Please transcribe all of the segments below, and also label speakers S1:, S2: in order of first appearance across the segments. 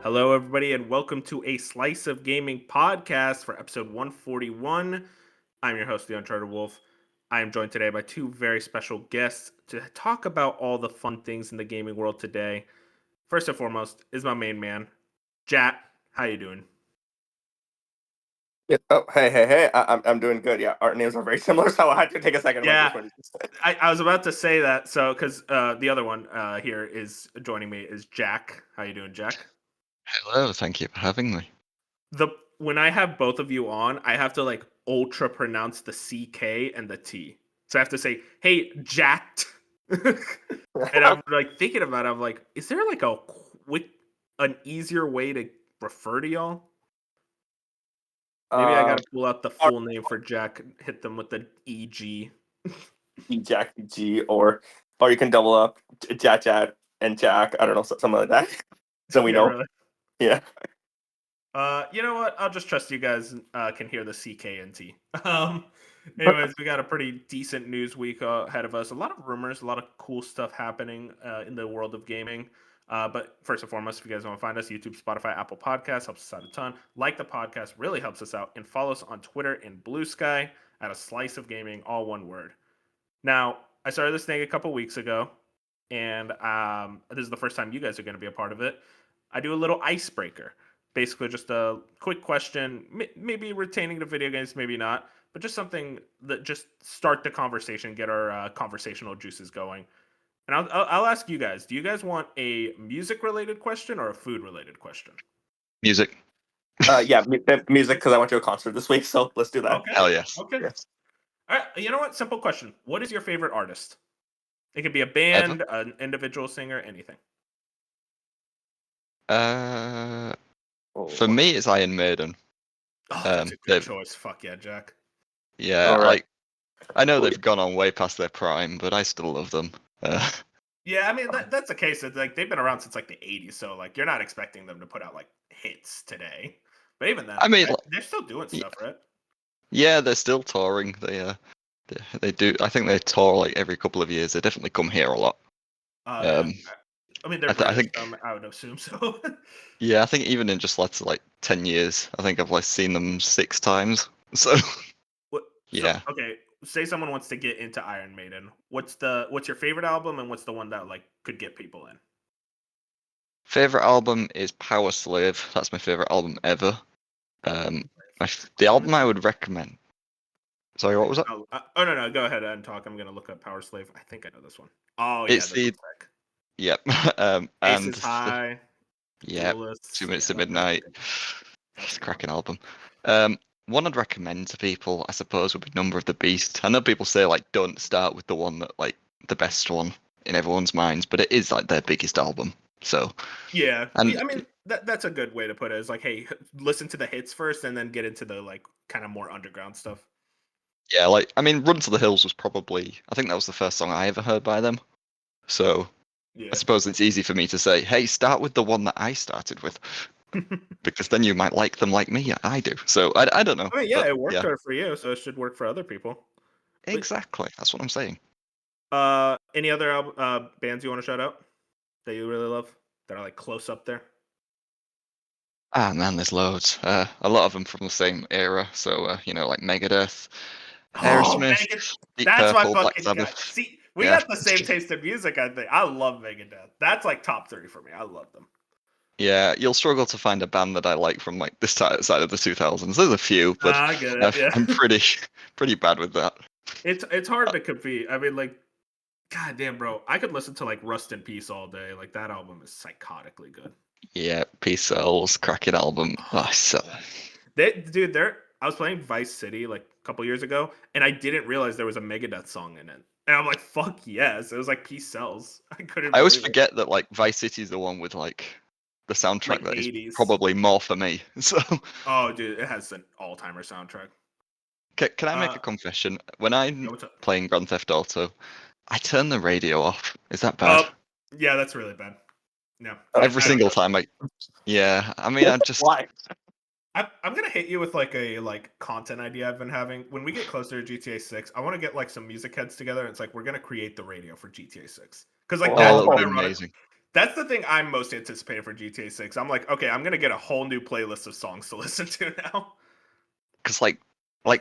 S1: Hello, everybody, and welcome to a Slice of Gaming podcast for episode 141. I'm your host, the Uncharted Wolf. I am joined today by two very special guests to talk about all the fun things in the gaming world today. First and foremost is my main man, Jat. How you doing?
S2: Yeah. Oh, hey. I'm doing good. Yeah, our names are very similar, so I had to take a second. I'm like,
S1: Yeah,
S2: which one did you say?
S1: I was about to say that. So, because the other one here is joining me is Jack. How you doing, Jack?
S3: Hello, thank you for having me.
S1: The When I have both of you on, I have to like ultra pronounce the CK and the T. So I have to say, "Hey, Jacked," and I'm like thinking about it. I'm like, is there like an easier way to refer to y'all? Maybe I got
S2: um,
S1: to pull out the
S2: or
S1: full name for Jack, hit them with the EG.
S2: Jack G, or you can double up Chat and Jack. I don't know, something like that. Then we
S1: Yeah,
S2: know.
S1: really.
S2: Yeah.
S1: You know what? I'll just trust you guys can hear the CK and T. Anyways, we got a pretty decent news week ahead of us. A lot of rumors, a lot of cool stuff happening in the world of gaming. But first and foremost, if you guys want to find us, YouTube, Spotify, Apple Podcasts helps us out a ton. Like the podcast, really helps us out, and follow us on Twitter and Blue Sky at a slice of gaming, all one word. Now, I started this thing a couple weeks ago, and this is the first time you guys are going to be a part of it. I do a little icebreaker, basically just a quick question, maybe retaining the video games, maybe not, but just something that just start the conversation, get our conversational juices going. And I'll ask you guys: do you guys want a music-related question or a food-related question?
S3: Music.
S2: Yeah, music because I went to a concert this week, so let's do that.
S1: Okay.
S3: Hell yes.
S1: Okay.
S2: Yes.
S1: All right. You know what? Simple question. What is your favorite artist? It could be a
S3: Ever.
S1: band, an individual singer, anything.
S3: Uh, for
S2: Oh,
S3: me, it's Iron Maiden.
S1: Oh, that's a good
S3: They've
S1: choice. Fuck yeah, Jack.
S3: yeah,
S2: all right.
S3: like I know
S2: Well,
S3: they've gone on way past their prime, but I still love them. Uh,
S1: Yeah, I mean that's the case. It's like they've been around since like the '80s, so like you're not expecting them to put out like hits today. But even then,
S3: I mean,
S1: they're still doing stuff, right?
S3: yeah, they're still touring. They do. I think they tour like every couple of years. They definitely come here a lot.
S1: Oh yeah.
S3: Um,
S1: I mean they're
S3: I
S1: British,
S3: think
S1: so I would assume so.
S3: yeah, I think even in just less like 10 years, I think I've like seen them 6 times. So
S1: What? So
S3: yeah,
S1: okay, say someone wants to get into Iron Maiden. What's your favorite album, and what's the one that like could get people in?
S3: favorite album is Power Slave. That's my favorite album ever. Um, the
S1: I'm
S3: album I would recommend. Sorry, what was that?
S1: oh no, go ahead and talk. I'm gonna look up Power Slave. I think I know this one. Oh yeah,
S3: It's
S1: this
S3: the
S1: one's sick.
S3: yep. And
S1: Aces High,
S3: yep.
S1: Duelists.
S3: 2 Minutes
S1: Yeah,
S3: to Midnight.
S1: that's
S3: It's
S1: a
S3: a
S1: good one.
S3: cracking album. Um, one I'd recommend to people, I suppose, would be Number of the Beast. I know people say like don't start with the one that like the best one in everyone's minds, but it is like their biggest album. So
S1: Yeah,
S3: and
S1: I mean that's a good way to put it. It's like, hey, listen to the hits first, and then get into the like kind of more underground stuff.
S3: yeah, like I mean, Run to the Hills was probably I think that was the first song I ever heard by them. So I
S1: Yeah,
S3: suppose it's easy for me to say, hey, start with the one that I started with, because then you might like them like me. I do. So I don't know,
S1: I mean, yeah,
S3: but
S1: it worked
S3: yeah,
S1: for you, so it should work for other people. But
S3: exactly. That's what I'm saying.
S1: any other bands you want to shout out that you really love that are like close up there?
S3: Ah man, there's loads. A lot of them from the same era. So like Megadeth,
S1: Oh,
S3: Aerosmith,
S1: Megan,
S3: Deep
S1: that's my
S3: Purple, Black
S1: fucking guy.
S3: Sabbath.
S1: See, we
S3: Yeah,
S1: got the same taste in music. I think I love Megadeth. That's like top three for me. I love them.
S3: yeah. You'll struggle to find a band that I like from like this side of the 2000s. There's a few, but
S1: I get it.
S3: I'm
S1: Yeah,
S3: pretty bad with that.
S1: it's hard to compete. I mean, like, god damn, bro, I could listen to like Rust in Peace all day. Like that album is psychotically good.
S3: Yeah, Peace Cells, cracking album. Oh,
S1: Oh,
S3: so
S1: they're. I was playing Vice City like a couple years ago, and I didn't realize there was a Megadeth song in it. And I'm like, fuck yes! It was like Peace Sells. I couldn't
S3: I always
S1: believe it.
S3: forget that like Vice City is the one with like the soundtrack
S1: Like
S3: that is
S1: '80s.
S3: probably more for me. So
S1: Oh, dude, it has an all-timer soundtrack.
S3: can I make
S1: Uh,
S3: a confession? When
S1: yeah,
S3: I'm
S1: what's up?
S3: playing Grand Theft Auto, I turn the radio off. Is that bad?
S1: Oh, yeah, that's really bad. No,
S3: Every
S1: I don't
S3: single
S1: trust
S3: time
S1: you.
S3: yeah, I mean, I just,
S2: why?
S1: I'm gonna hit you with like a like content idea I've been having. When we get closer to GTA 6, I want to get like some music heads together. And it's like we're gonna create the radio for GTA 6 because like
S2: Oh,
S3: that would be
S1: ironic.
S3: amazing.
S1: That's the thing I'm most anticipating for GTA 6. I'm like, okay, I'm gonna get a whole new playlist of songs to listen to now.
S3: Because like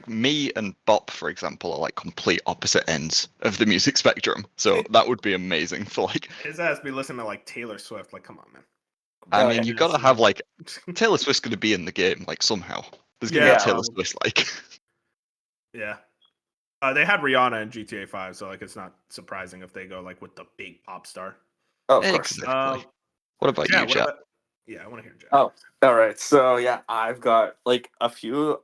S3: me and Bop, for example, are like complete opposite ends of the music spectrum. So that would be amazing for like.
S1: His ass be listening to like Taylor Swift. Like, come on, man.
S3: I
S2: Oh yeah,
S3: mean, you gotta
S1: Goodness,
S3: have
S1: man.
S3: like Taylor Swift's gonna be in the game like somehow. There's gonna be a
S1: Yeah,
S2: yeah.
S3: Taylor
S1: probably.
S3: Swift like.
S1: Yeah. They had Rihanna in GTA 5, so like it's not surprising if they go like with the big pop star.
S2: Oh, of course.
S3: Exactly. What about
S1: Yeah,
S3: you,
S1: what
S3: chat?
S1: about Yeah, I want to hear Jack.
S2: Oh, all right. So yeah, I've got like a few.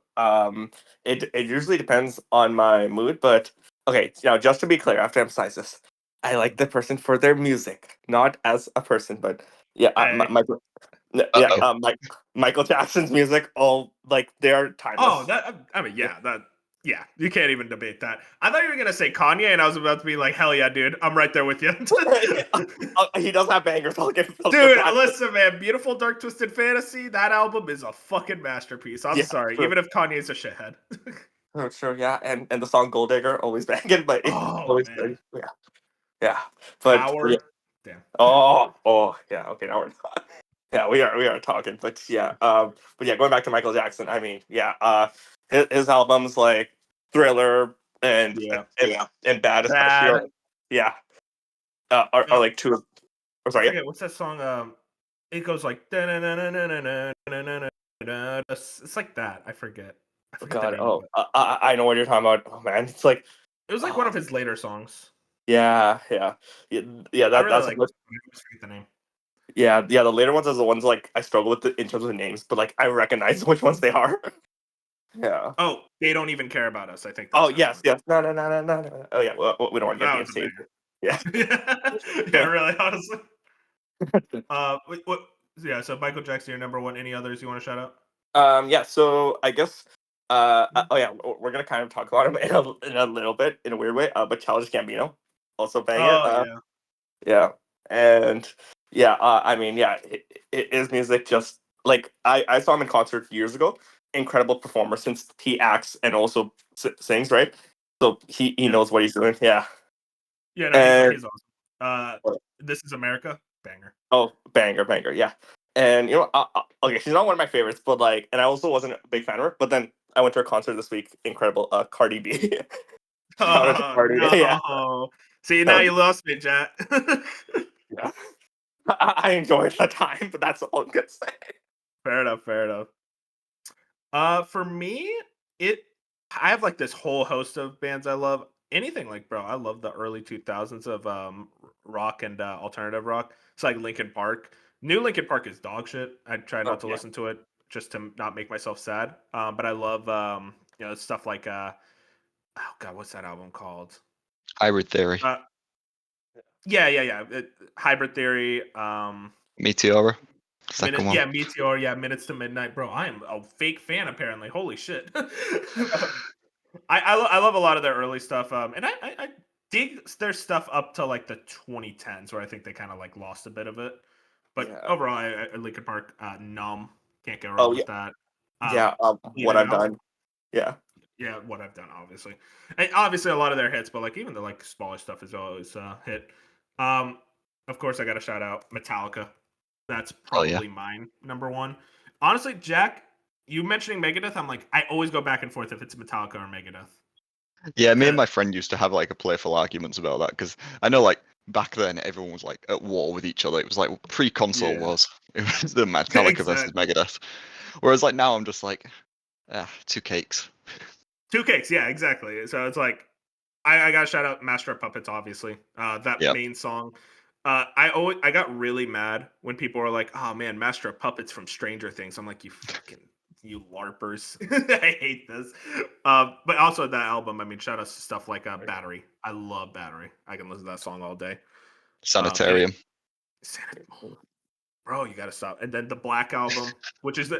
S2: It usually depends on my mood, but okay. Now, just to be clear, I have to emphasize this. I like the person for their music, not as a person, but yeah,
S1: Hey.
S3: Uh
S2: Yeah,
S3: oh.
S2: Michael Jackson's music. All like they're
S1: Oh,
S2: timeless.
S1: that I mean, yeah, you can't even debate that. I thought you were gonna say Kanye, and I was about to be like, hell yeah, dude, I'm right there with you.
S2: He does have bangers. I'll give
S1: Dude,
S2: that.
S1: listen, man, Beautiful Dark Twisted Fantasy, that album is a fucking masterpiece. I'm
S2: Yeah,
S1: sorry,
S2: true.
S1: even if Kanye's a shithead.
S2: True. Yeah, and the song Gold Digger always banging, but it's
S1: Oh
S2: always
S1: man,
S2: good. Yeah, yeah. But yeah.
S1: Power. Damn.
S2: Oh, yeah. Okay, now we're yeah, we are talking, but yeah, but yeah, going back to Michael Jackson. I mean, yeah, his albums like Thriller
S1: Yeah.
S2: and Bad especially
S1: Bad.
S2: are yeah are like two. Of, oh,
S1: I
S2: sorry, yeah.
S1: forget what's that song. It goes like it's like that. I forget. I
S2: Oh,
S1: forget the
S2: God,
S1: name of
S2: oh,
S1: it.
S2: I know what you're talking about. Oh man, it's like
S1: It was like one
S2: oh
S1: of his later songs.
S2: yeah.
S1: I
S2: That
S1: really
S2: that's
S1: like.
S2: what
S1: I always forget the name.
S2: yeah. The later ones are the ones like I struggle with in terms of names, but like I recognize which ones they are. Yeah.
S1: Oh, they don't even care about us. I think
S2: Oh
S1: that's that
S2: yes,
S1: one.
S2: yes. No, no, no, no, no, no. Oh yeah, we don't want to get
S1: That was a
S2: DMCA.
S1: banger.
S2: Yeah.
S1: Yeah, really, honestly. What? Yeah. So Michael Jackson, your number one. Any others you want to shout out?
S2: Yeah. So I guess. Oh yeah, we're gonna kind of talk about him in a little bit in a weird way. But Childish Gambino also banger.
S1: Oh yeah.
S2: Yeah, and yeah. I mean, yeah. His music just like I saw him in concert years ago. Incredible performer since he acts and also sings, right? So he
S1: Yeah.
S2: knows what he's doing. Yeah.
S1: Yeah. No,
S2: And
S1: he's awesome. This is America. Banger.
S2: oh, banger, banger, yeah. And okay, she's not one of my favorites, but like, and I also wasn't a big fan of her. But then I went to her concert this week. Incredible, Cardi B. Shout out to
S1: Oh
S2: Cardi. Yeah,
S1: no. See, now
S2: that
S1: you
S2: was,
S1: lost me, Jack.
S2: yeah. I enjoyed the time, but that's all I'm gonna say.
S1: Fair enough. Fair enough. For me, it I have like this whole host of bands I love. Anything like, bro, I love the early 2000s of rock and alternative rock. It's like Linkin Park. New Linkin Park is dog shit. I try not
S2: Oh
S1: to
S2: yeah,
S1: listen to it just to not make myself sad. But I love stuff like oh god, what's that album called?
S3: Hybrid Theory.
S1: Uh yeah. Hybrid Theory,
S3: Meteora. Second one.
S1: Meteor, yeah, Minutes to Midnight, bro. I am a fake fan apparently. Holy shit. I love a lot of their early stuff, and I dig their stuff up to like the 2010s, where I think they kind of like lost a bit of it. But
S2: yeah.
S1: overall, Linkin Park, Numb, can't go
S2: Oh
S1: wrong
S2: yeah,
S1: with that.
S2: yeah.
S1: In
S2: What
S1: and
S2: I've
S1: Out,
S2: done. Yeah,
S1: yeah, what I've done, obviously, and obviously a lot of their hits, but like even the like smaller stuff is always hit. Um, of course, I got to shout out Metallica. That's
S3: Hell yeah.
S1: probably mine number one. Honestly, Jack, you mentioning Megadeth, I'm like I always go back and forth if it's Metallica or Megadeth.
S3: Yeah, me and
S1: 'Cause-
S3: my friend used to have like a playful arguments about that because I know like back then everyone was like at war with each other. It was like pre-console
S1: yeah,
S3: wars. It was the Metallica versus
S1: exactly.
S3: Megadeth. Whereas like now I'm just like, two cakes.
S1: Two cakes, yeah, exactly. So it's like I got to shout out Master of Puppets, obviously. That
S3: Yep.
S1: main song. I got really mad when people were like, "Oh man, Master of Puppets from Stranger Things." I'm like, you larpers. I hate this. But also that album. I mean, shout out to stuff like Battery. I love Battery. I can listen to that song all day. And
S3: Sanitarium.
S1: bro, you gotta stop. And then the Black Album, which is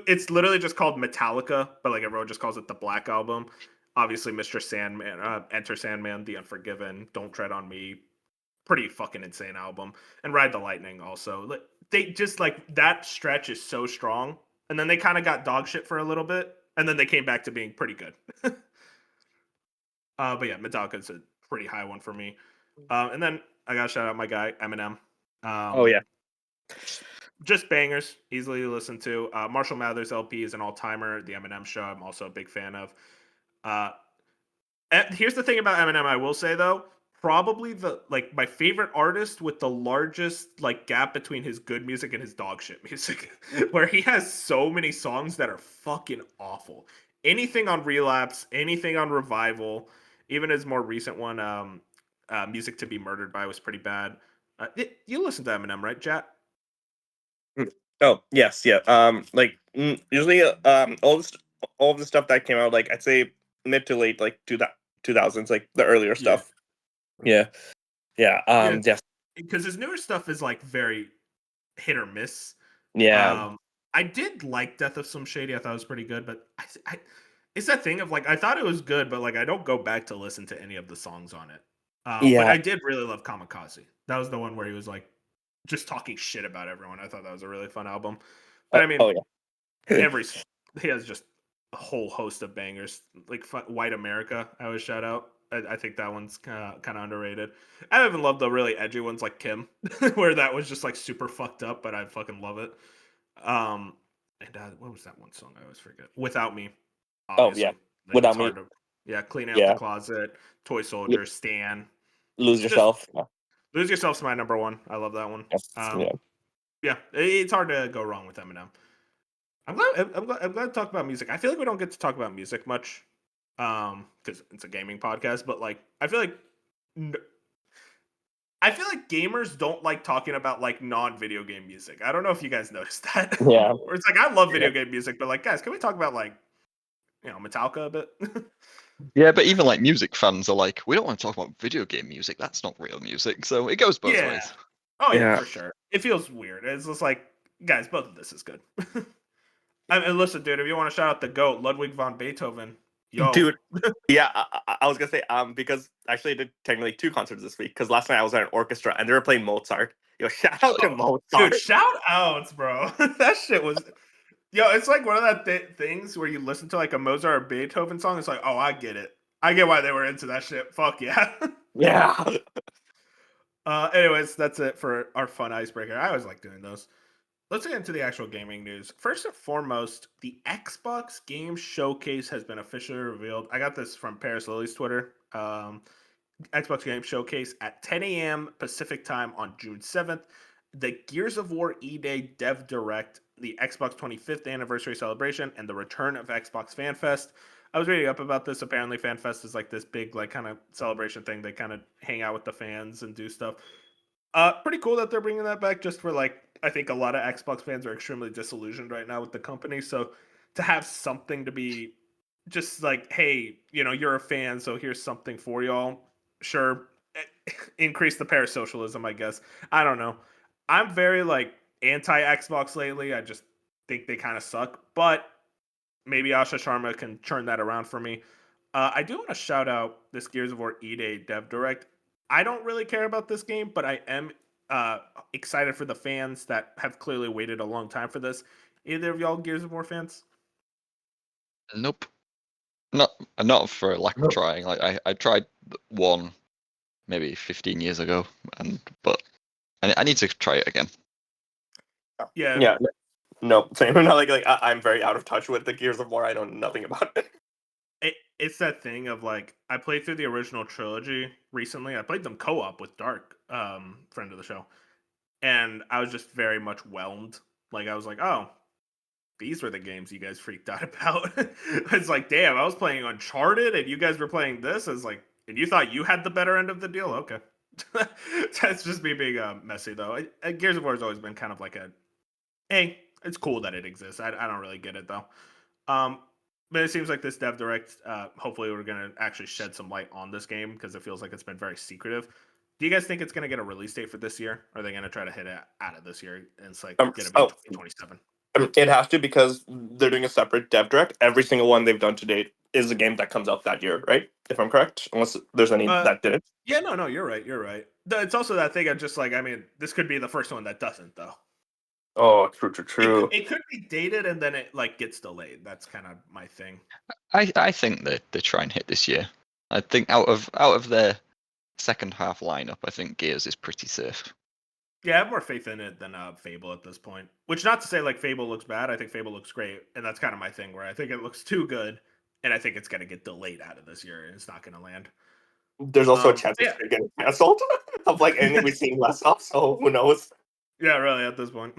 S1: it's literally just called Metallica, but like everyone just calls it the Black Album. Obviously, Mr. Sandman, Enter Sandman, The Unforgiven, Don't Tread on Me, pretty fucking insane album. And Ride the Lightning also. They just like that stretch is so strong, and then they kind of got dog shit for a little bit, and then they came back to being pretty good. But yeah, Metallica's a pretty high one for me. And then I gotta shout out my guy Eminem.
S2: Oh yeah.
S1: Just bangers, easily listened to. Marshall Mathers LP is an all timer. The Eminem Show, I'm also a big fan of. Uh, Here's the thing about Eminem, I will say though, probably the like my favorite artist with the largest like gap between his good music and his dog shit music, where he has so many songs that are fucking awful. Anything on Relapse, anything on Revival, even his more recent one, Music to Be Murdered By was pretty bad. You listen to Eminem, right, Jat?
S2: Mm. Oh yes, yeah. Usually, all of the stuff that came out, like I'd say mid to late, like 2000s, like the earlier
S1: Yeah.
S2: stuff. Yeah, yeah.
S1: Yeah,
S2: Yes,
S1: because his newer stuff is like very hit or miss.
S2: yeah,
S1: Um, I did like Death of Slim Shady. I thought it was pretty good, but it's that thing of like I thought it was good, but like I don't go back to listen to any of the songs on it. But
S2: yeah.
S1: I did really love Kamikaze. That was the one where he was like just talking shit about everyone. I thought that was a really fun album. But I mean,
S2: Oh yeah.
S1: every he has just a whole host of bangers like White America. I always shout out. I think that one's kind of underrated. I even love the really edgy ones like Kim, where that was just like super fucked up, but I fucking love it. Um, and what was that one song I always forget? Without Me,
S2: Oh yeah.
S1: obviously. Like it's
S2: Without
S1: hard
S2: me,
S1: to, yeah, Clean Out the
S2: yeah.
S1: Closet, Toy
S2: L-
S1: Soldier, Stan.
S2: Lose
S1: Just
S2: yourself. Yeah.
S1: Lose Yourself's my number one. I love that one.
S2: Yes. Yeah.
S1: Yeah, it's hard to go wrong with Eminem. I'm glad to talk about music. I feel like we don't get to talk about music much, because it's a gaming podcast. But like, n- I feel like gamers don't like talking about like non-video game music. I don't know if you guys noticed that.
S2: Yeah.
S1: Where it's like I love
S2: Yeah.
S1: video game music, but like, guys, can we talk about like Metallica a bit?
S3: Yeah, but even like music fans are like, we don't want to talk about video game music. That's not real music. So it goes both
S1: Yeah.
S3: ways.
S1: Oh yeah,
S2: Yeah.
S1: for sure. It feels weird. It's just like, guys, both of this is good. And listen, dude, if you want to shout out the goat, Ludwig von Beethoven, yo,
S2: Dude. Yeah, I was gonna say because actually I did technically two concerts this week because last night I was at an orchestra and they were playing Mozart. Yo, shout out to
S1: dude,
S2: Mozart.
S1: shout outs, bro. That shit was, yo. It's like one of that things where you listen to like a Mozart or Beethoven song. It's like, oh, I get it. I get why they were into that shit. Fuck yeah.
S2: Yeah.
S1: Anyways, that's it for our fun icebreaker. I always like doing those. Let's get into the actual gaming news. First and foremost, the Xbox Game Showcase has been officially revealed. I got this from Paris Lily's Twitter. Xbox Game Showcase at 10 a.m. Pacific time on June 7th. The Gears of War E-Day Dev Direct, the Xbox 25th anniversary celebration, and the return of Xbox Fan Fest. I was reading up about this. Apparently, Fan Fest is like this big, like, kind of celebration thing. They kind of hang out with the fans and do stuff. Pretty cool that they're bringing that back. Just for like, I think a lot of Xbox fans are extremely disillusioned right now with the company. So to have something to be just like, hey, you're a fan, so here's something for y'all. Sure, increase the parasocialism, I guess. I don't know. I'm very like anti Xbox lately. I just think they kind of suck. But maybe Asha Sharma can turn that around for me. I do want to shout out this Gears of War E-Day Dev Direct. I don't really care about this game, but I am uh, excited for the fans that have clearly waited a long time for this. Either of y'all Gears of War fans?
S3: Nope. Not not for lack of trying. Like I tried one maybe 15 years ago, but I need to try it again.
S1: Yeah,
S2: Yeah. No, same. No, I'm very out of touch with the Gears of War. I know nothing about it.
S1: it's that thing of like I played through the original trilogy recently. I played them co-op with Dark, friend of the show, and I was just very much whelmed. Like I was like, oh, these were the games you guys freaked out about. It's like, damn, I was playing Uncharted and you guys were playing this. It's like, and you thought you had the better end of the deal? Okay. That's just me being messy, though. Gears of War has always been kind of like hey, it's cool that it exists. I don't really get it, though. Um, but it seems like this Dev Direct, hopefully, we're going to actually shed some light on this game because it feels like it's been very secretive. Do you guys think it's going to get a release date for this year? Or are they going to try to hit it out of this year and it's like going to be
S2: Oh,
S1: 2027?
S2: it has to because they're doing a separate dev direct. Every single one they've done to date is a game that comes out that year, right? If I'm correct, unless there's any
S1: Uh,
S2: that didn't.
S1: yeah, no, you're right. You're right. It's also that thing of just like, I mean, this could be the first one that doesn't, though.
S2: Oh, true, true,
S1: It
S2: true.
S1: it could be dated and then it like gets delayed. That's kind of my thing.
S3: I think they try and hit this year. I think out of their second half lineup, I think Gears is pretty safe.
S1: Yeah, I have more faith in it than Fable at this point. Which not to say like Fable looks bad. I think Fable looks great, and that's kind of my thing where I think it looks too good, and I think it's gonna get delayed out of this year, and it's not gonna land.
S2: There's also a chance it's
S1: Yeah,
S2: gonna get canceled of like anything we've seen less of. So who knows?
S1: yeah, really at this point.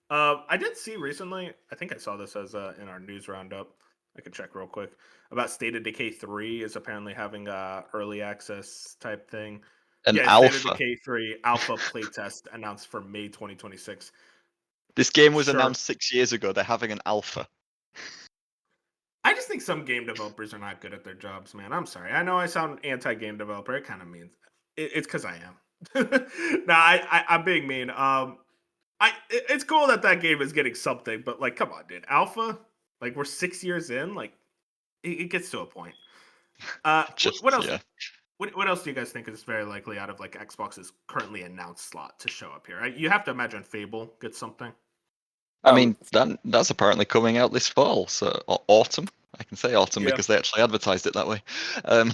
S1: I did see recently. I think I saw this as in our news roundup. I could check real quick about State of Decay 3 is apparently having a early access type thing.
S3: An
S1: Yeah, State of
S3: alpha.
S1: Decay 3 alpha playtest announced for May 2026.
S3: This game was
S1: Sure.
S3: announced 6 years ago. They're having an alpha.
S1: I just think some game developers are not good at their jobs, man. I'm sorry. I know I sound anti-game developer. It kind of means it's because I am. No, I'm being mean. It's cool that that game is getting something, but like, come on, dude. Alpha, like we're 6 years in. Like, it gets to a point.
S3: Just
S1: What else?
S3: yeah.
S1: What else do you guys think is very likely out of like Xbox's currently announced slot to show up here? Right? You have to imagine Fable gets something.
S3: I
S2: Um,
S3: mean that's apparently coming out this fall, so autumn. I can say autumn
S1: Yeah,
S3: because they actually advertised it that way. Um,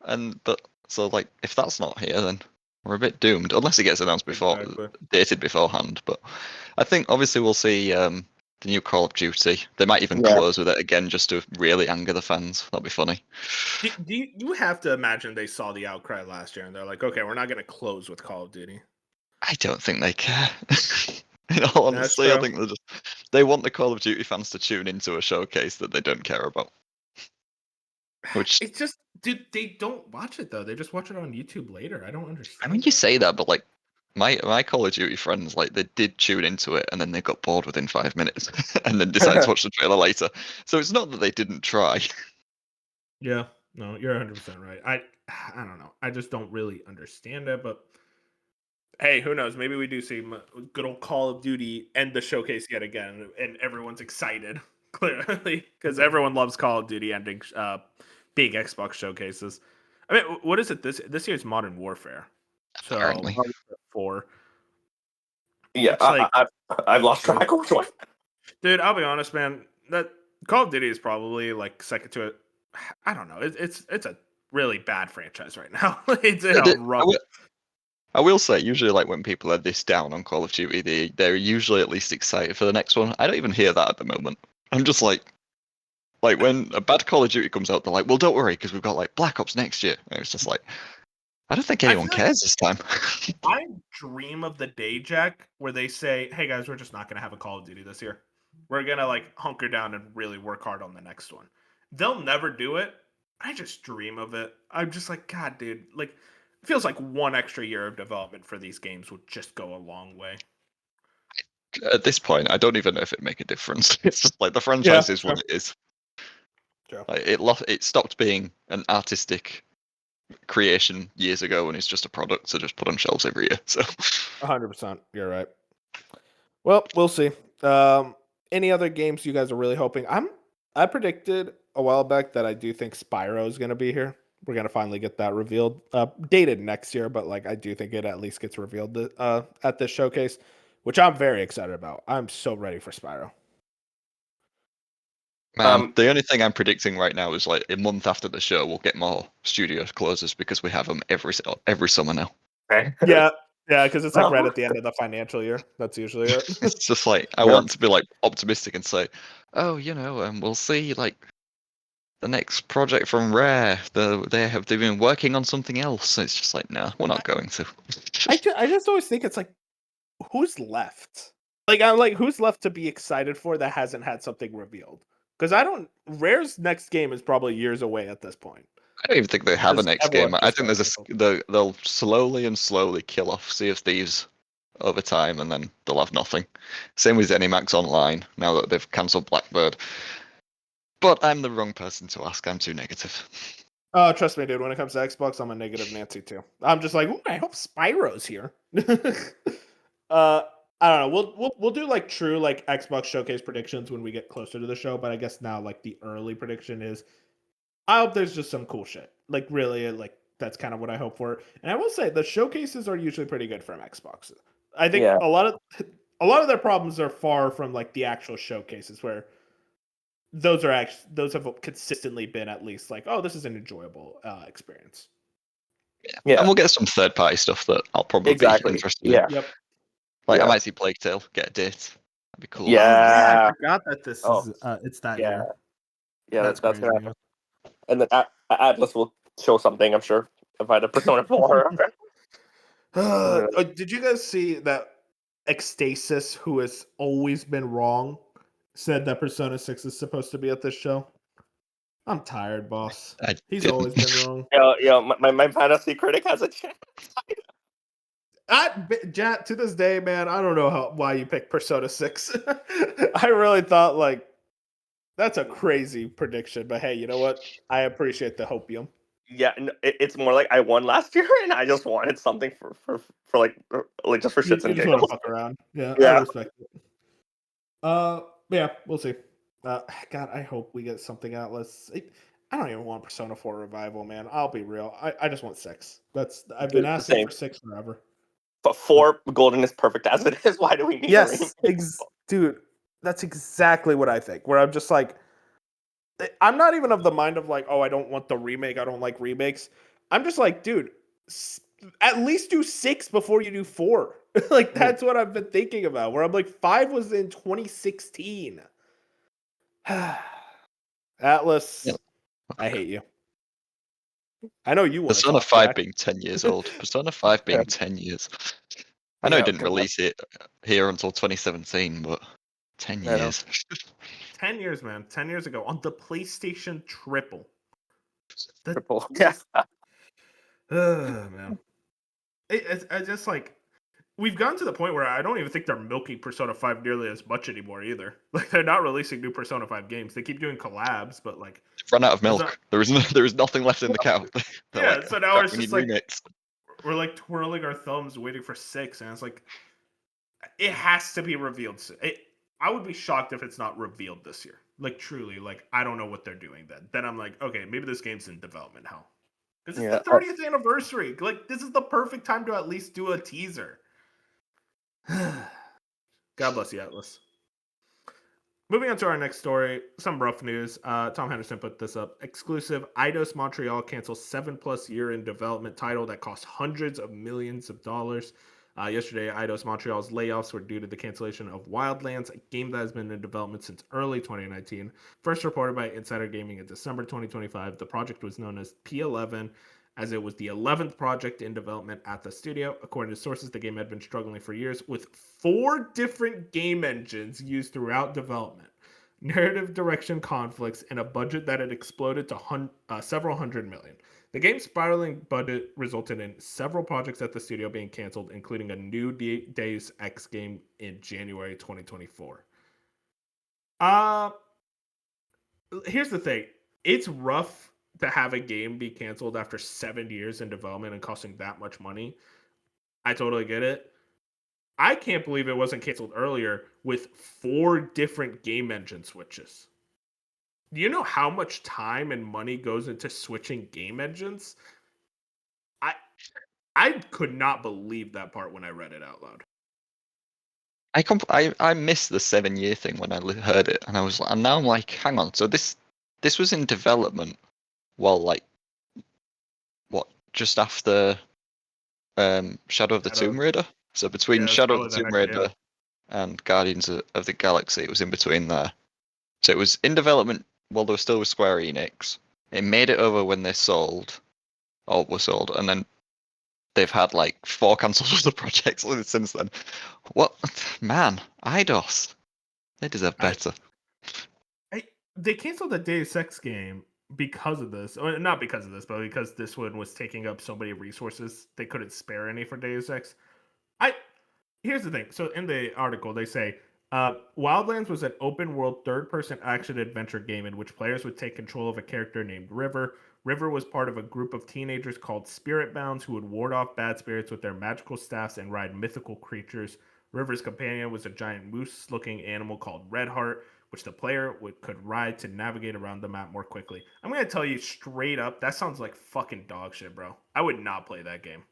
S3: and but so like if that's not here, then we're a bit doomed unless it gets announced before,
S1: exactly.
S3: dated beforehand. But I think obviously we'll see the new Call of Duty. They might even
S2: yeah.
S3: close with it again just to really anger the fans. That'd be funny.
S1: You have to imagine they saw the outcry last year and they're like, okay, we're not going to close with Call of Duty.
S3: I don't think they care. In all
S1: That's
S3: honesty, I
S1: true.
S3: think they want the Call of Duty fans to tune into a showcase that they don't care about. Which
S1: It's just, dude, they don't watch it though. They just watch it on YouTube later. I don't
S3: I mean,
S1: understand
S3: you
S1: it.
S3: say that, but like my Call of Duty friends, like they did tune into it and then they got bored within 5 minutes and then decided to watch the trailer later. So it's not that they didn't try.
S1: Yeah, no, you're 100% right. I don't know. I just don't really understand it, but hey, who knows? Maybe we do see good old Call of Duty end the showcase yet again, and everyone's excited clearly because everyone loves Call of Duty ending big Xbox showcases. I mean, what is it this year's Modern Warfare? So
S3: Apparently,
S1: Modern Warfare 4,
S2: Yeah,
S1: which like,
S2: I've lost track of which one.
S1: dude, I'll be honest, man. That Call of Duty is probably like second to it. I don't know. It's a really bad franchise right now. It's in
S3: I
S1: a
S3: did- I
S1: rough.
S3: will, I will say, usually, like when people are this down on Call of Duty, they're usually at least excited for the next one. I don't even hear that at the moment. I'm just like when a bad Call of Duty comes out, they're like, "Well, don't worry, because we've got like Black Ops next year." And it's just like, I don't think
S1: I
S3: anyone
S1: feel like
S3: cares this time.
S1: I dream of the day, Jack, where they say, "Hey guys, we're just not gonna have a Call of Duty this year. We're gonna like hunker down and really work hard on the next one." They'll never do it. I just dream of it. I'm just like, God, dude. Like, it feels like one extra year of development for these games would just go a long way.
S3: At this point, I don't even know if it make a difference. It's just like the
S1: Yeah,
S3: franchise is
S1: sure.
S3: what it is.
S1: Sure.
S3: Like it stopped being an artistic creation years ago, and it's just a product to just put on shelves every year. So
S1: 100%. You're right. Well, we'll see. Um, any other games you guys are really hoping? I predicted a while back that I do think Spyro is going to be here. We're going to finally get that revealed, dated next year, but like I do think it at least gets revealed at this showcase, which I'm very excited about. I'm so ready for Spyro.
S3: man,
S2: Um,
S3: the only thing I'm predicting right now is like a month after the show, we'll get more studio closes because we have them every summer now.
S2: okay.
S1: Yeah, yeah, because it's like right
S2: Well,
S1: at the end of the financial year. That's usually it.
S3: It's just like I
S2: yeah.
S3: want to be like optimistic and say, oh, we'll see like the next project from Rare. They've been working on something else. It's just like, no, we're not going to.
S1: I just always think it's like who's left? Like I'm like who's left to be excited for that hasn't had something revealed? Because I don't. Rare's next game is probably years away at this point.
S3: I don't even think they have a
S1: Because
S3: next
S1: everyone
S3: game. I
S1: just
S3: think
S1: got
S3: there's
S1: canceled.
S3: they'll slowly and slowly kill off Sea of Thieves over time, and then they'll have nothing. Same with ZeniMax Online now that they've cancelled Blackbird. But I'm the wrong person to ask. I'm too negative.
S1: Oh, trust me, dude. When it comes to Xbox, I'm a negative Nancy too. I'm just like, ooh, I hope Spyro's here. uh, I don't know. We'll do like true like Xbox showcase predictions when we get closer to the show. But I guess now like the early prediction is I hope there's just some cool shit. Like really, like that's kind of what I hope for. And I will say the showcases are usually pretty good from Xbox. I think
S2: Yeah.
S1: a lot of their problems are far from like the actual showcases where those have consistently been at least like, oh, this is an enjoyable experience.
S3: And
S2: Yeah,
S3: we'll get some third party stuff that I'll probably be
S2: exactly.
S3: interested in.
S2: Yeah,
S1: Yep.
S3: Like I
S2: yeah,
S3: might see Plague Tale, get a date. That'd be cool.
S1: Oh yeah, I
S2: yeah.
S1: forgot that this
S2: Oh,
S1: is it's that
S2: yeah,
S1: year.
S2: yeah.
S1: That's
S2: That's
S1: crazy.
S2: gonna happen. And then Atlas will show something. I'm sure about a Persona 4. Yeah.
S1: Did you guys see that Ecstasis, who has always been wrong, said that Persona 6 is supposed to be at this show? I'm tired, boss.
S3: I
S1: He's always been
S3: didn't.
S1: wrong.
S2: My fantasy critic has a chance.
S1: Jat, to this day, man, I don't know why you picked Persona 6. I really thought, like, that's a crazy prediction, but hey, you know what? I appreciate the hopium.
S2: Yeah, it's more like I won last year, and I just wanted something for like just for
S1: You,
S2: shits
S1: you
S2: and
S1: just want to
S2: giggles.
S1: fuck around. Yeah, I
S2: Yeah,
S1: respect it. Uh, yeah, we'll see. God, I hope we get something out. I don't even want Persona 4 revival, man. I'll be real. I just want 6. I've been
S2: the
S1: asking
S2: same.
S1: for 6 forever.
S2: But
S1: But
S2: 4 golden is perfect as it is. Why do we need a
S1: yes,
S2: remake?
S1: dude, that's exactly what I think. Where I'm just like, I'm not even of the mind of like, oh, I don't want the remake. I don't like remakes. I'm just like, dude, at least do 6 before you do 4. Like
S2: Mhm.
S1: that's what I've been thinking about. Where I'm like, 5 was in 2016.
S3: Yeah.
S1: Atlas, I hate you. I know you want to
S3: Persona
S1: talk,
S3: 5
S1: Jack.
S3: being 10 years old. Persona 5
S2: Yeah,
S3: being 10 years. I know it
S2: yeah,
S3: didn't release it here until 2017, but 10
S2: I know.
S3: years.
S1: 10 years, man. 10 years ago on the PlayStation Triple. That
S2: Triple. Yeah,
S1: just, man. It's just like, we've gotten to the point where I don't even think they're milking Persona 5 nearly as much anymore either. Like, they're not releasing new Persona 5 games. They keep doing collabs, but like,
S3: They've run out of
S1: there's not,
S3: milk. There is no, there is nothing left in the cow. They're
S1: yeah,
S3: like, oh,
S1: so now
S3: crap,
S1: it's
S3: we
S1: just
S3: need
S1: like,
S3: remakes.
S1: we're like twirling our thumbs waiting for 6, and it's like, it has to be revealed. I would be shocked if it's not revealed this year. Like truly, like I don't know what they're doing then. Then I'm like, okay, maybe this game's in development hell. Because it's the
S2: yeah.
S1: 30th anniversary. Like this is the perfect time to at least do a teaser. God bless you, Atlas. Moving on to our next story, some rough news. Tom Henderson put this up. Exclusive: Eidos Montreal cancels 7+ year in development title that cost hundreds of millions of dollars. Yesterday, Eidos Montreal's layoffs were due to the cancellation of Wildlands, a game that has been in development since early 2019. First reported by Insider Gaming in December 2025, the project was known as P11 as it was the 11th project in development at the studio. According to sources, the game had been struggling for years with 4 different game engines used throughout development, narrative direction conflicts, and a budget that had exploded to several hundred million. The game's spiraling budget resulted in several projects at the studio being canceled, including a new Deus Ex game in January 2024. Uh, Here's the thing. It's rough to have a game be canceled after 7 years in development and costing that much money. I totally get it. I can't believe it wasn't canceled earlier with 4 different game engine switches. Do you know how much time and money goes into switching game engines? I I could not believe that part when I read it out loud.
S3: I missed the 7 year thing when I heard it, and I was and now I'm like, hang on, so this was in development while like what just after Shadow of the
S1: Shadow,
S3: Tomb Raider. So between
S1: yeah, it's
S3: Shadow of
S1: probably
S3: the
S1: the
S3: Tomb
S1: next, yeah.
S3: Raider and Guardians of the Galaxy, it was in between there. So it was in development while they were still with Square Enix. It made it over when they sold, or were sold, and then they've had like 4 cancelled other projects since then. What man, Eidos, they deserve
S1: I,
S3: better.
S1: I they canceled the Deus Ex game because of this. Or not because of this, but because this one was taking up so many resources, they couldn't spare any for Deus Ex. I Here's the thing. So in the article, they say Wildlands was an open-world third-person action adventure game in which players would take control of a character named River. River was part of a group of teenagers called Spirit Bounds who would ward off bad spirits with their magical staffs and ride mythical creatures. River's companion was a giant moose-looking animal called Redheart, which the player could ride to navigate around the map more quickly. I'm gonna tell you straight up, that sounds like fucking dog shit, bro. I would not play that game.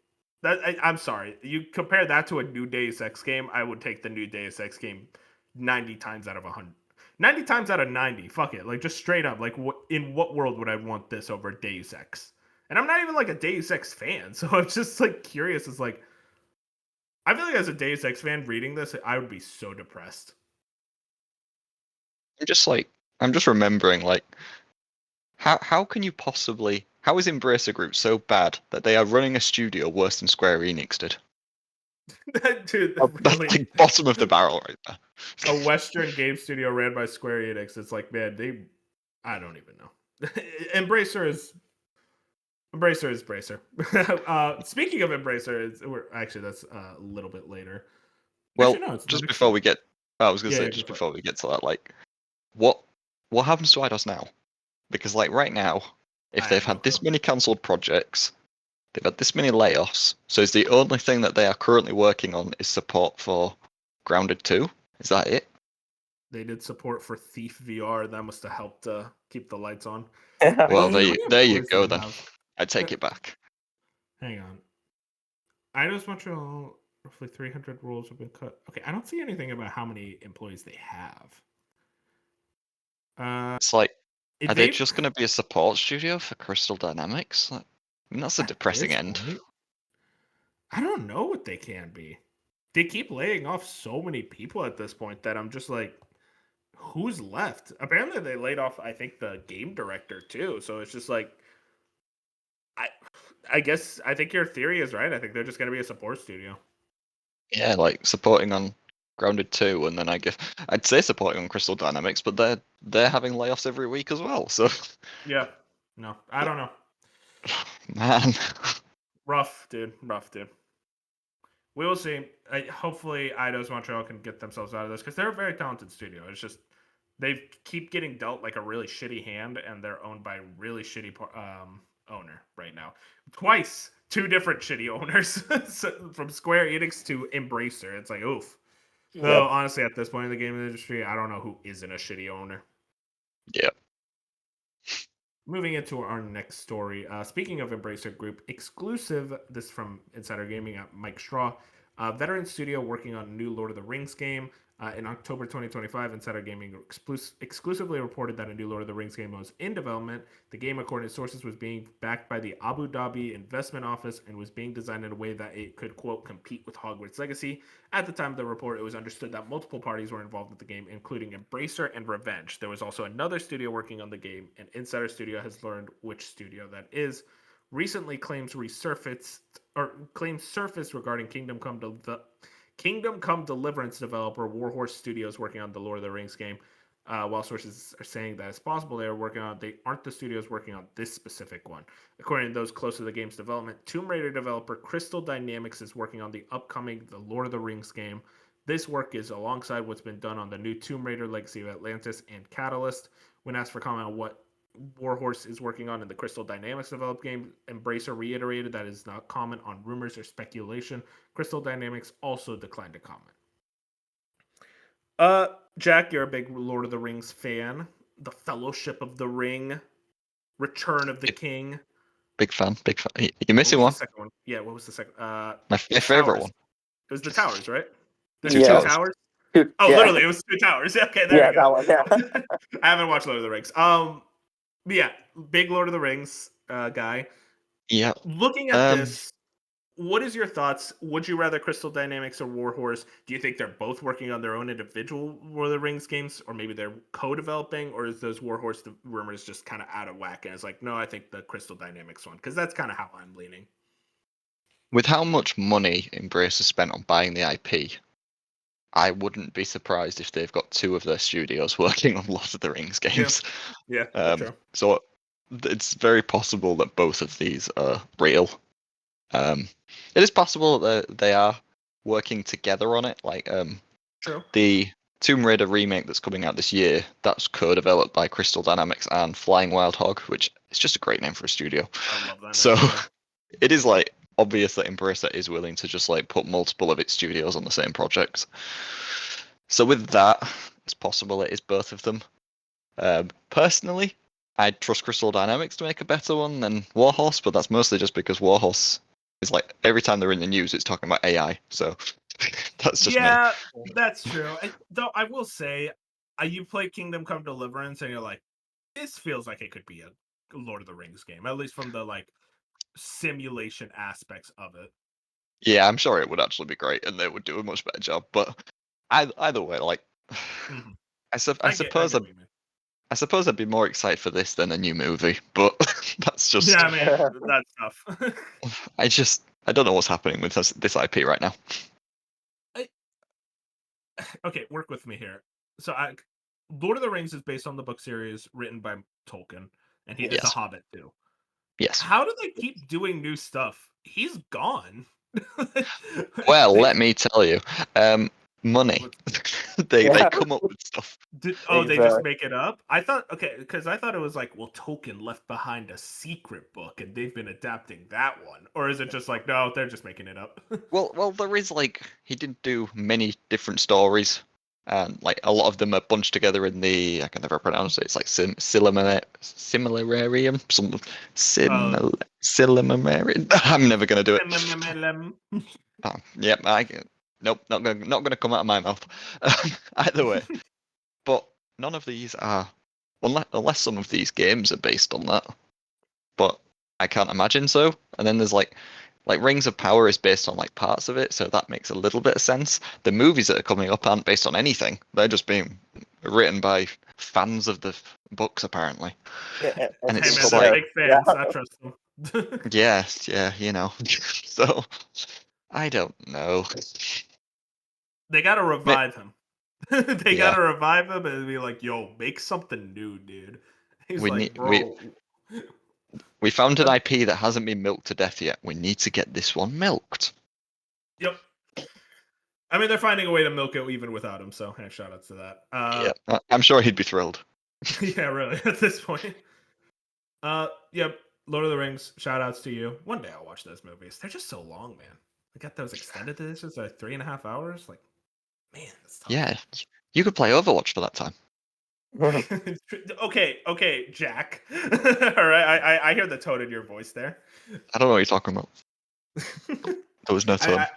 S1: I'm sorry. You compare that to a new Deus Ex game, I would take the new Deus Ex game 90 times out of 100. 90 times out of 90. Fuck it. Like just straight up. Like in what world would I want this over Deus Ex? And I'm not even like a Deus Ex fan, so I'm just like curious. It's like I feel like as a Deus Ex fan reading this, I would be so depressed.
S3: I'm just like, I'm just remembering like, how can you possibly? How is Embracer Group so bad that they are running a studio worse than Square Enix did?
S1: Dude,
S3: That's
S1: really,
S3: like bottom of the barrel right there.
S1: a Western game studio ran by Square Enix. It's like, man, I don't even know. Embracer is Bracer. Speaking of Embracer, actually that's a little bit later.
S3: Well,
S1: Actually, no, it's the
S3: just
S1: next
S3: before
S1: story.
S3: we get, I was gonna
S1: Yeah,
S3: say
S1: yeah, go
S3: just
S1: for it.
S3: before we get to that, like, what what happens to IDOS now? Because like right now, if
S1: I
S3: they've
S1: have no
S3: had
S1: clue.
S3: this many cancelled projects, they've had this many layoffs, so is the only thing that they are currently working on is support for Grounded 2? Is that it?
S1: They did support for Thief VR. That must have helped keep the lights on.
S3: Well,
S1: How many
S3: there you
S1: employees do
S3: go
S1: they
S3: then.
S1: have?
S3: I take it back.
S1: Hang on. Idaho's Montreal, roughly 300 rules have been cut. Okay, I don't see anything about how many employees they have. Uh,
S3: It's like, are they
S1: they've
S3: just going to be a support studio for Crystal Dynamics? Like, I mean, that's a
S1: at
S3: depressing
S1: this
S3: end.
S1: point, I don't know what they can be. They keep laying off so many people at this point that I'm just like, who's left? Apparently, they laid off, I think, the game director too. So it's just like, I, I guess I think your theory is right. I think they're just going to be a support studio.
S3: Yeah, like supporting on Grounded 2, and then I guess I'd say supporting on Crystal Dynamics, but they're having layoffs every week as well. So,
S1: Yeah. No, I don't know.
S3: man,
S1: Rough, dude. Rough, dude. We will see. Hopefully, Eidos Montreal can get themselves out of this because they're a very talented studio. It's just they keep getting dealt like a really shitty hand, and they're owned by a really shitty owner right now. Twice, two different shitty owners from Square Enix to Embracer. It's like oof. Though
S2: Yep.
S1: honestly, at this point in the gaming industry, I don't know who isn't a shitty owner.
S3: yeah,
S1: Moving into our next story. Speaking of Embracer Group, exclusive, this from Insider Gaming at Mike Straw, veteran studio working on a new Lord of the Rings game. In October 2025, Insider Gaming exclusively reported that a new Lord of the Rings game was in development. The game, according to sources, was being backed by the Abu Dhabi Investment Office and was being designed in a way that it could, quote, compete with Hogwarts Legacy. At the time of the report, it was understood that multiple parties were involved with the game, including Embracer and Revenge. There was also another studio working on the game, and Insider Studio has learned which studio that is. Recently, claims surfaced regarding Kingdom Come Deliverance developer Warhorse Studios working on the Lord of the Rings game. While sources are saying that it's possible they are working on, they aren't the studios working on this specific one. According to those close to the game's development, Tomb Raider developer Crystal Dynamics is working on the upcoming The Lord of the Rings game. This work is alongside what's been done on the new Tomb Raider Legacy of Atlantis and Catalyst. When asked for comment on what Warhorse is working on in the Crystal Dynamics developed game, Embracer reiterated that it is not comment on rumors or speculation. Crystal Dynamics also declined to comment. Uh, Jack, you're a big Lord of the Rings fan. The Fellowship of the Ring, Return of the
S3: big,
S1: King.
S3: big fan, big fan. You're
S1: What
S3: missing
S1: was the
S3: one.
S1: second one? Yeah, what was the second?
S3: My
S1: The
S3: favorite
S1: Towers.
S3: one.
S1: It was the Towers, right? There's
S3: Two
S1: two
S2: Yeah.
S3: Towers.
S1: towers.
S2: Dude,
S1: Oh,
S2: yeah.
S1: literally, it was two towers. Okay, there
S2: Yeah,
S1: you go.
S2: that one. Yeah.
S1: I haven't watched Lord of the Rings. But yeah, big Lord of the Rings guy.
S3: Yeah.
S1: Looking at
S3: Um,
S1: this, what is your thoughts? Would you rather Crystal Dynamics or Warhorse? Do you think they're both working on their own individual Lord of the Rings games, or maybe they're co-developing, or is those Warhorse rumors just kind of out of whack? And it's like, no, I think the Crystal Dynamics one, because that's kind of how I'm leaning.
S3: with how much money Embracer spent on buying the IP, I wouldn't be surprised if they've got two of their studios working on Lord of the Rings
S1: Yeah,
S3: games.
S1: yeah, for sure.
S3: So it's very possible that both of these are real. It is possible that they are working together on it. Like
S1: True.
S3: the Tomb Raider remake that's coming out this year, that's co-developed by Crystal Dynamics and Flying Wild Hog, which is just a great name for a studio.
S1: I love that
S3: So
S1: name. Yeah.
S3: it is like obvious that Embracer is willing to just like put multiple of its studios on the same project. So with that, it's possible it is both of them. Personally, I trust Crystal Dynamics to make a better one than Warhorse, but that's mostly just because Warhorse is like every time they're in the news, it's talking about AI. So that's just me.
S1: Yeah, that's true. Though I will say, you play Kingdom Come Deliverance, and you're like, this feels like it could be a Lord of the Rings game, at least from the like simulation aspects of it.
S3: Yeah, I'm sure it would actually be great, and they would do a much better job. But either way, like,
S1: Mhm.
S3: I
S1: I
S3: suppose
S1: get what you mean.
S3: I suppose I'd be more excited for this than a new movie. But that's
S1: Yeah,
S3: just
S1: I mean that's tough.
S3: I don't know what's happening with this IP right now.
S1: I, okay, work with me here. So, Lord of the Rings is based on the book series written by Tolkien, and he did The
S3: Yes,
S1: Hobbit too.
S3: yes.
S1: How do they keep doing new stuff? He's gone.
S3: Well,
S1: they
S3: let me tell you, money.
S1: what's-
S3: They
S2: Yeah,
S3: come up with stuff.
S1: they just
S2: exactly.
S1: make it up. I thought okay because I thought it was like well Tolkien left behind a secret book and they've been adapting that one, or is it just like no they're just making it up?
S3: Well, there is like he did do many different stories, and like a lot of them are bunched together in the I can never pronounce it. It's like similarium, some
S1: uh,
S3: similarium. I'm never gonna do it.
S1: MMMLM.
S3: Oh, yep, nope, not gonna come out of my mouth. Either way, but none of these are unless some of these games are based on that. But I can't imagine so. And then there's like Rings of Power is based on like parts of it, so that makes a little bit of sense. The movies that are coming up aren't based on anything; they're just being written by fans of the books, apparently. And
S2: And
S1: Hey
S3: it's
S2: people
S1: man,
S3: just
S1: they're
S3: like,
S2: care.
S1: big
S2: Yeah.
S1: fans. I trust them.
S3: yeah, you know. So I don't know.
S1: They gotta
S3: Ma-
S1: revive him. They
S3: Yeah,
S1: gotta revive him and be like, "Yo, make something new, dude." He's
S3: we
S1: like,
S3: need we
S1: "Bro,
S3: we found an
S1: uh,
S3: IP that hasn't been milked to death yet. We need to get this one milked.
S1: yep." I mean, they're finding a way to milk it even without him. So, hey, shout outs to that.
S3: Yeah, I'm sure he'd be thrilled.
S1: Yeah, really. At this point, yep. Lord of the Rings. Shout outs to you. One day I'll watch those movies. They're just so long, man. They got those extended editions, like 3.5 hours. Like, man, that's tough.
S3: Yeah, you could play Overwatch for that time.
S1: Okay, Jack. All right, I hear the tone in your voice there.
S3: I don't know what you're talking about. There was no
S1: I,
S3: tone.
S1: I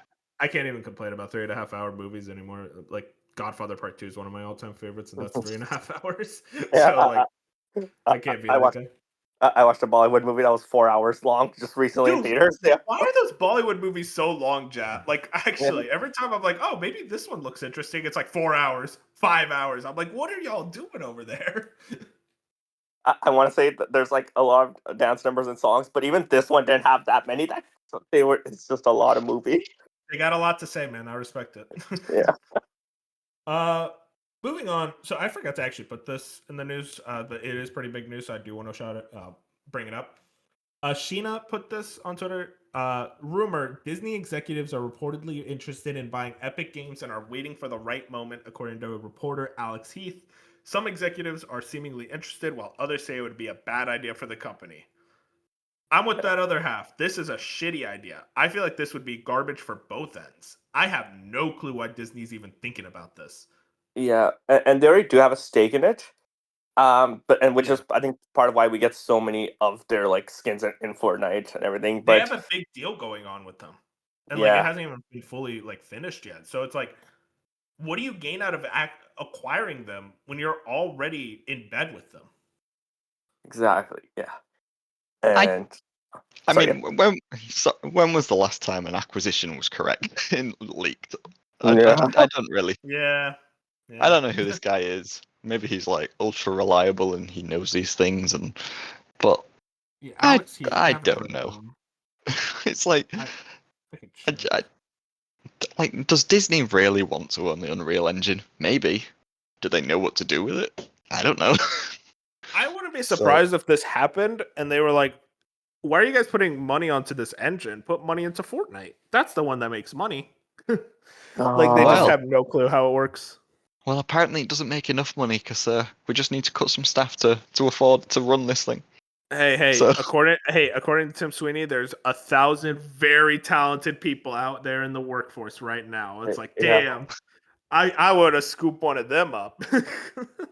S1: I can't even complain about 3.5 hour movies anymore. Like Godfather Part Two is one of my all time favorites, and that's 3.5 hours.
S2: Yeah,
S1: So like
S2: I,
S1: that can't beat
S2: I watched
S1: anything.
S2: I watched a Bollywood movie that was 4 hours long just recently in
S1: Dude,
S2: theaters. Yeah.
S1: why are those Bollywood movies so long, Jack? Like
S2: Yeah.
S1: actually, every time I'm like, oh, maybe this one looks interesting. It's like 4 hours, 5 hours. I'm like, what are y'all doing over there?
S2: I want to say that there's like a lot of dance numbers and songs, but even this one didn't have that many. So they were. It's just a lot of movie.
S1: They got a lot to say, man. I respect it.
S2: Yeah.
S1: Uh, moving on. So I forgot to actually put this in the news, but it is pretty big news. So I do want to bring it up. Sheena put this on Twitter. Rumor: Disney executives are reportedly interested in buying Epic Games and are waiting for the right moment, according to reporter Alex Heath. Some executives are seemingly interested, while others say it would be a bad idea for the company. I'm with that other half. This is a shitty idea. I feel like this would be garbage for both ends. I have no clue why Disney's even thinking about this.
S2: Yeah, and they already do have a stake in it. But and which
S1: Yeah.
S2: is I think part of why we get so many of their like skins in Fortnite and everything.
S1: They
S2: But
S1: have a big deal going on with them. And like it
S2: yeah,
S1: hasn't even been fully like finished yet. So it's like what do you gain out of acquiring them when you're already in bed with them?
S2: exactly. Yeah,
S3: I
S2: and
S3: I
S2: sorry.
S3: mean, when was the last time an acquisition was correct and leaked?
S2: Yeah.
S3: I don't really.
S1: Yeah.
S3: I
S1: Yeah.
S3: don't know who this guy is. Maybe he's like ultra reliable and he knows these things, but
S1: Yeah,
S3: I
S1: Alex Heath, I
S3: I
S1: haven't
S3: don't
S1: heard of
S3: know.
S1: him.
S3: It's like
S1: I can
S3: I,
S1: check.
S3: I- like does Disney really want to own the Unreal Engine? Maybe. Do they know what to do with it? I don't know.
S1: I wouldn't be
S3: So
S1: surprised if this happened and they were like, why are you guys putting money onto this engine? Put money into Fortnite. That's the one that makes money. Like they just
S2: Oh,
S3: well,
S1: have no clue how it works.
S3: apparently it doesn't make enough money because we just need to cut some staff to afford to run this thing.
S1: Hey,
S3: So
S1: according to Tim Sweeney, there's 1,000 very talented people out there in the workforce right now. It's like,
S2: yeah,
S1: damn, I would have scooped one of them up.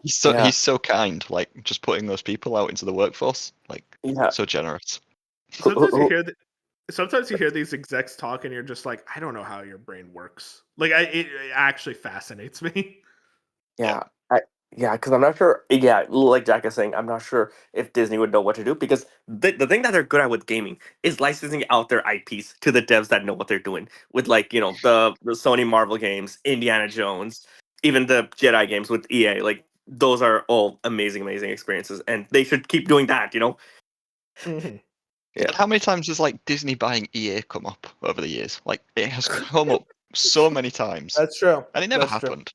S2: yeah,
S3: he's so kind, like just putting those people out into the workforce, like
S2: yeah.
S3: so generous.
S2: Who, who,
S1: sometimes you
S2: who,
S1: hear sometimes you hear these execs talk and you're just like, I don't know how your brain works. Like it actually fascinates me.
S2: yeah. I Yeah, because I'm not sure. Yeah, like Jack is saying, I'm not sure if Disney would know what to do because the thing that they're good at with gaming is licensing out their IPs to the devs that know what they're doing. With like the Sony Marvel games, Indiana Jones, even the Jedi games with EA. Like those are all amazing, amazing experiences, and they should keep doing that.
S1: Hmm.
S3: Yeah,
S2: Yeah,
S3: and how many times has like Disney buying EA come up over the years? Like it has come up so many times,
S1: That's true.
S3: and it never
S1: That's true.
S3: happened.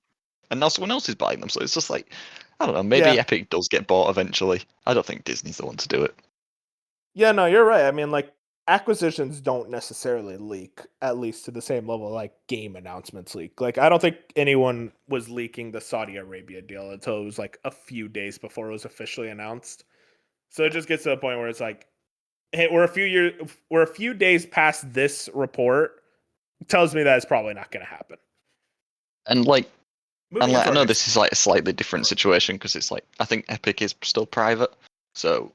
S3: And now someone else is buying them, so it's just like I don't know.
S1: Yeah.
S3: Maybe Epic does get bought eventually. I don't think Disney's the one to do it.
S1: Yeah, no, you're right. I mean, like acquisitions don't necessarily leak, at least to the same level like game announcements leak. Like I don't think anyone was leaking the Saudi Arabia deal until it was like a few days before it was officially announced. So it just gets to the point where it's like, hey, we're a few days past this report. Tells me that it's probably not going to happen.
S3: And like,
S1: Moving
S3: I
S1: into our
S3: know
S1: next
S3: this is like a slightly different
S1: story.
S3: situation because it's like I think Epic is still private, so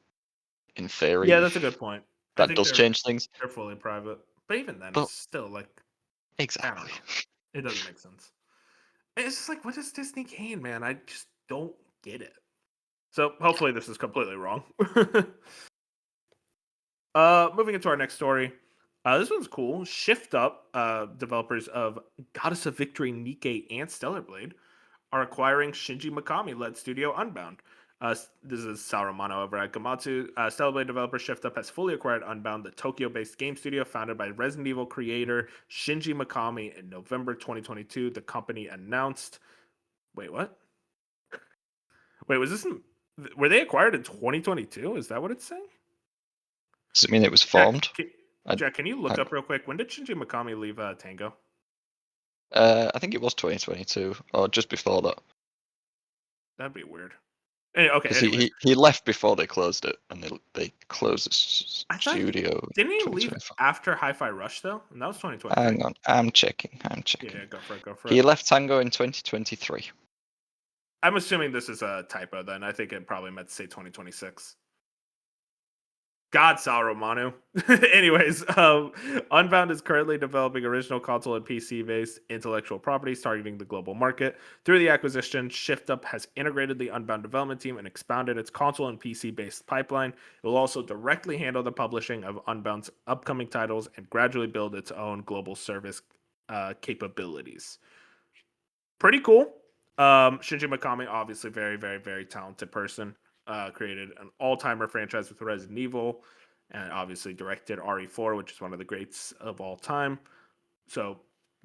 S3: in
S1: Yeah,
S3: theory
S1: that's a good point. I
S3: that
S1: think
S3: does change things.
S1: they're fully private, but even then, it's
S3: But
S1: still like I don't
S3: exactly.
S1: know. It doesn't make sense. It's just like, what does Disney gain, man? I just don't get it. So hopefully this is completely wrong. Moving into our next story. This one's cool. Shift Up, developers of Goddess of Victory, Nikke, and Stellar Blade, are acquiring Shinji Mikami-led studio Unbound. This is Saruman over at Gamatsu. Stellar Blade developer Shift Up has fully acquired Unbound, the Tokyo-based game studio founded by Resident Evil creator Shinji Mikami in November 2022. The company announced. Wait, what? Wait, was this? Were they acquired in 2022? Is that what it's saying?
S3: Does it mean it was
S1: Jack,
S3: formed?
S1: can,
S3: I,
S1: Jack, can you look
S3: hang
S1: up real quick? When did Shinji Mikami leave Tango?
S3: I think it was 2022 or just before that
S1: That'd be weird. Okay,
S3: because
S1: anyways,
S3: he left before they closed it and they closed the
S1: I thought
S3: studio
S1: didn't he leave
S3: 2025.
S1: after Hi-Fi Rush though? And that was 2023.
S3: Hang on, I'm checking.
S1: Yeah, yeah, go for it, go for
S3: He
S1: it.
S3: left Tango in 2023.
S1: I'm assuming this is a typo then. I think it probably meant to say 2026. God, Saruman. Anyways, Unbound is currently developing original console and PC based intellectual properties targeting the global market. Through the acquisition, ShiftUp has integrated the Unbound development team and expanded its console and PC based pipeline. It will also directly handle the publishing of Unbound's upcoming titles and gradually build its own global service capabilities. Pretty cool. Shinji Mikami, obviously, very, very, very talented person. Created an all-timer franchise with Resident Evil, and obviously directed RE4, which is one of the greats of all time. So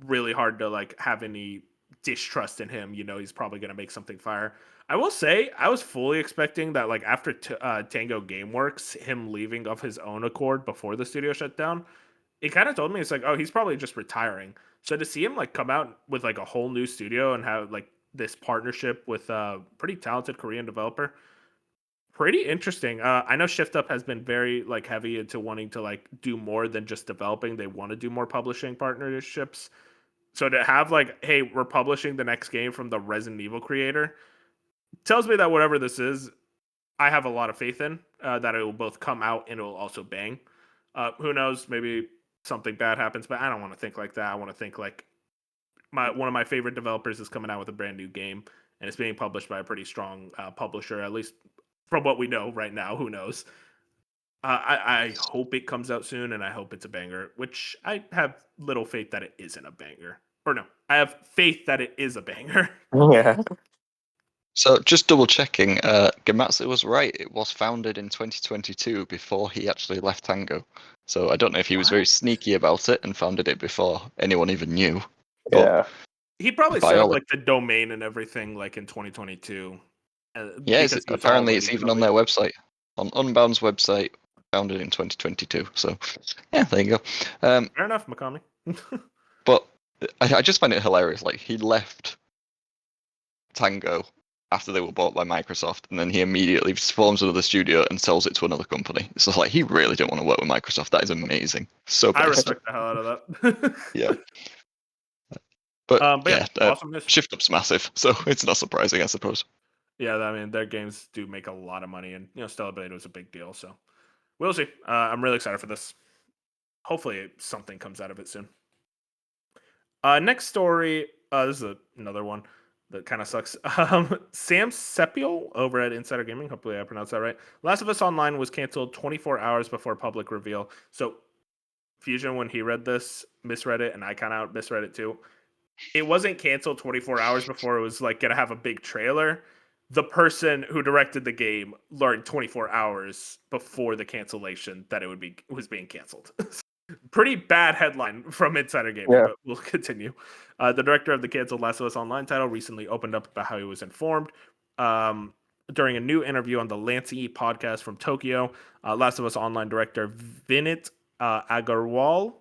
S1: really hard to like have any distrust in him. You know, he's probably going to make something fire. I will say, I was fully expecting that like after Tango GameWorks, him leaving of his own accord before the studio shut down, it kind of told me it's like, oh, he's probably just retiring. So to see him like come out with like a whole new studio and have like this partnership with a pretty talented Korean developer, pretty interesting. I know Shift Up has been very like heavy into wanting to like do more than just developing. They want to do more publishing partnerships. So to have like, hey, we're publishing the next game from the Resident Evil creator tells me that whatever this is, I have a lot of faith in that it will both come out and it will also bang. Who knows? Maybe something bad happens, but I don't want to think like that. I want to think like my one of my favorite developers is coming out with a brand new game and it's being published by a pretty strong publisher, at least from what we know right now. Who knows? I hope it comes out soon and I hope it's a banger, which I have little faith that it isn't a banger. Or no, I have faith that it is a banger.
S2: yeah,
S3: So just double checking, Gamatsu was right. It was founded in 2022 before he actually left Tango. So I don't know if he was very
S1: What?
S3: sneaky about it and founded it before anyone even knew. But
S2: yeah,
S1: He probably
S3: by
S1: set up
S3: all,
S1: like the domain and everything like in 2022
S3: yeah,
S1: because he was
S3: apparently
S1: already
S3: it's
S1: going to
S3: even on their
S1: leave.
S3: website, on Unbound's website, founded in 2022. So yeah, there you go.
S1: Fair enough, Makami.
S3: But I just find it hilarious. Like he left Tango after they were bought by Microsoft, and then he immediately forms another studio and sells it to another company. It's just like he really didn't want to work with Microsoft. That is amazing. So
S1: I
S3: based.
S1: respect the hell out of that.
S3: Yeah. But
S1: But yeah,
S3: yeah,
S1: awesome news.
S3: Shift Up's massive, so it's not surprising, I suppose.
S1: Yeah, I mean their games do make a lot of money, and Stellar Blade was a big deal. So we'll see. I'm really excited for this. Hopefully, something comes out of it soon. Next story. This is another one. That kind of sucks. Sam Sepio over at Insider Gaming, hopefully I pronounced that right. Last of Us Online was canceled 24 hours before public reveal. So Fusion, when he read this, misread it, and I kind of misread it too. It wasn't canceled 24 hours before it was like gonna have a big trailer. The person who directed the game learned 24 hours before the cancellation that it was being canceled. Pretty bad headline from Insider Gaming,
S2: Yeah.
S1: but we'll continue. The director of the canceled Last of Us Online title recently opened up about how he was informed. Um, During a new interview on the Lancey podcast from Tokyo, Last of Us Online director Vinit Agarwal,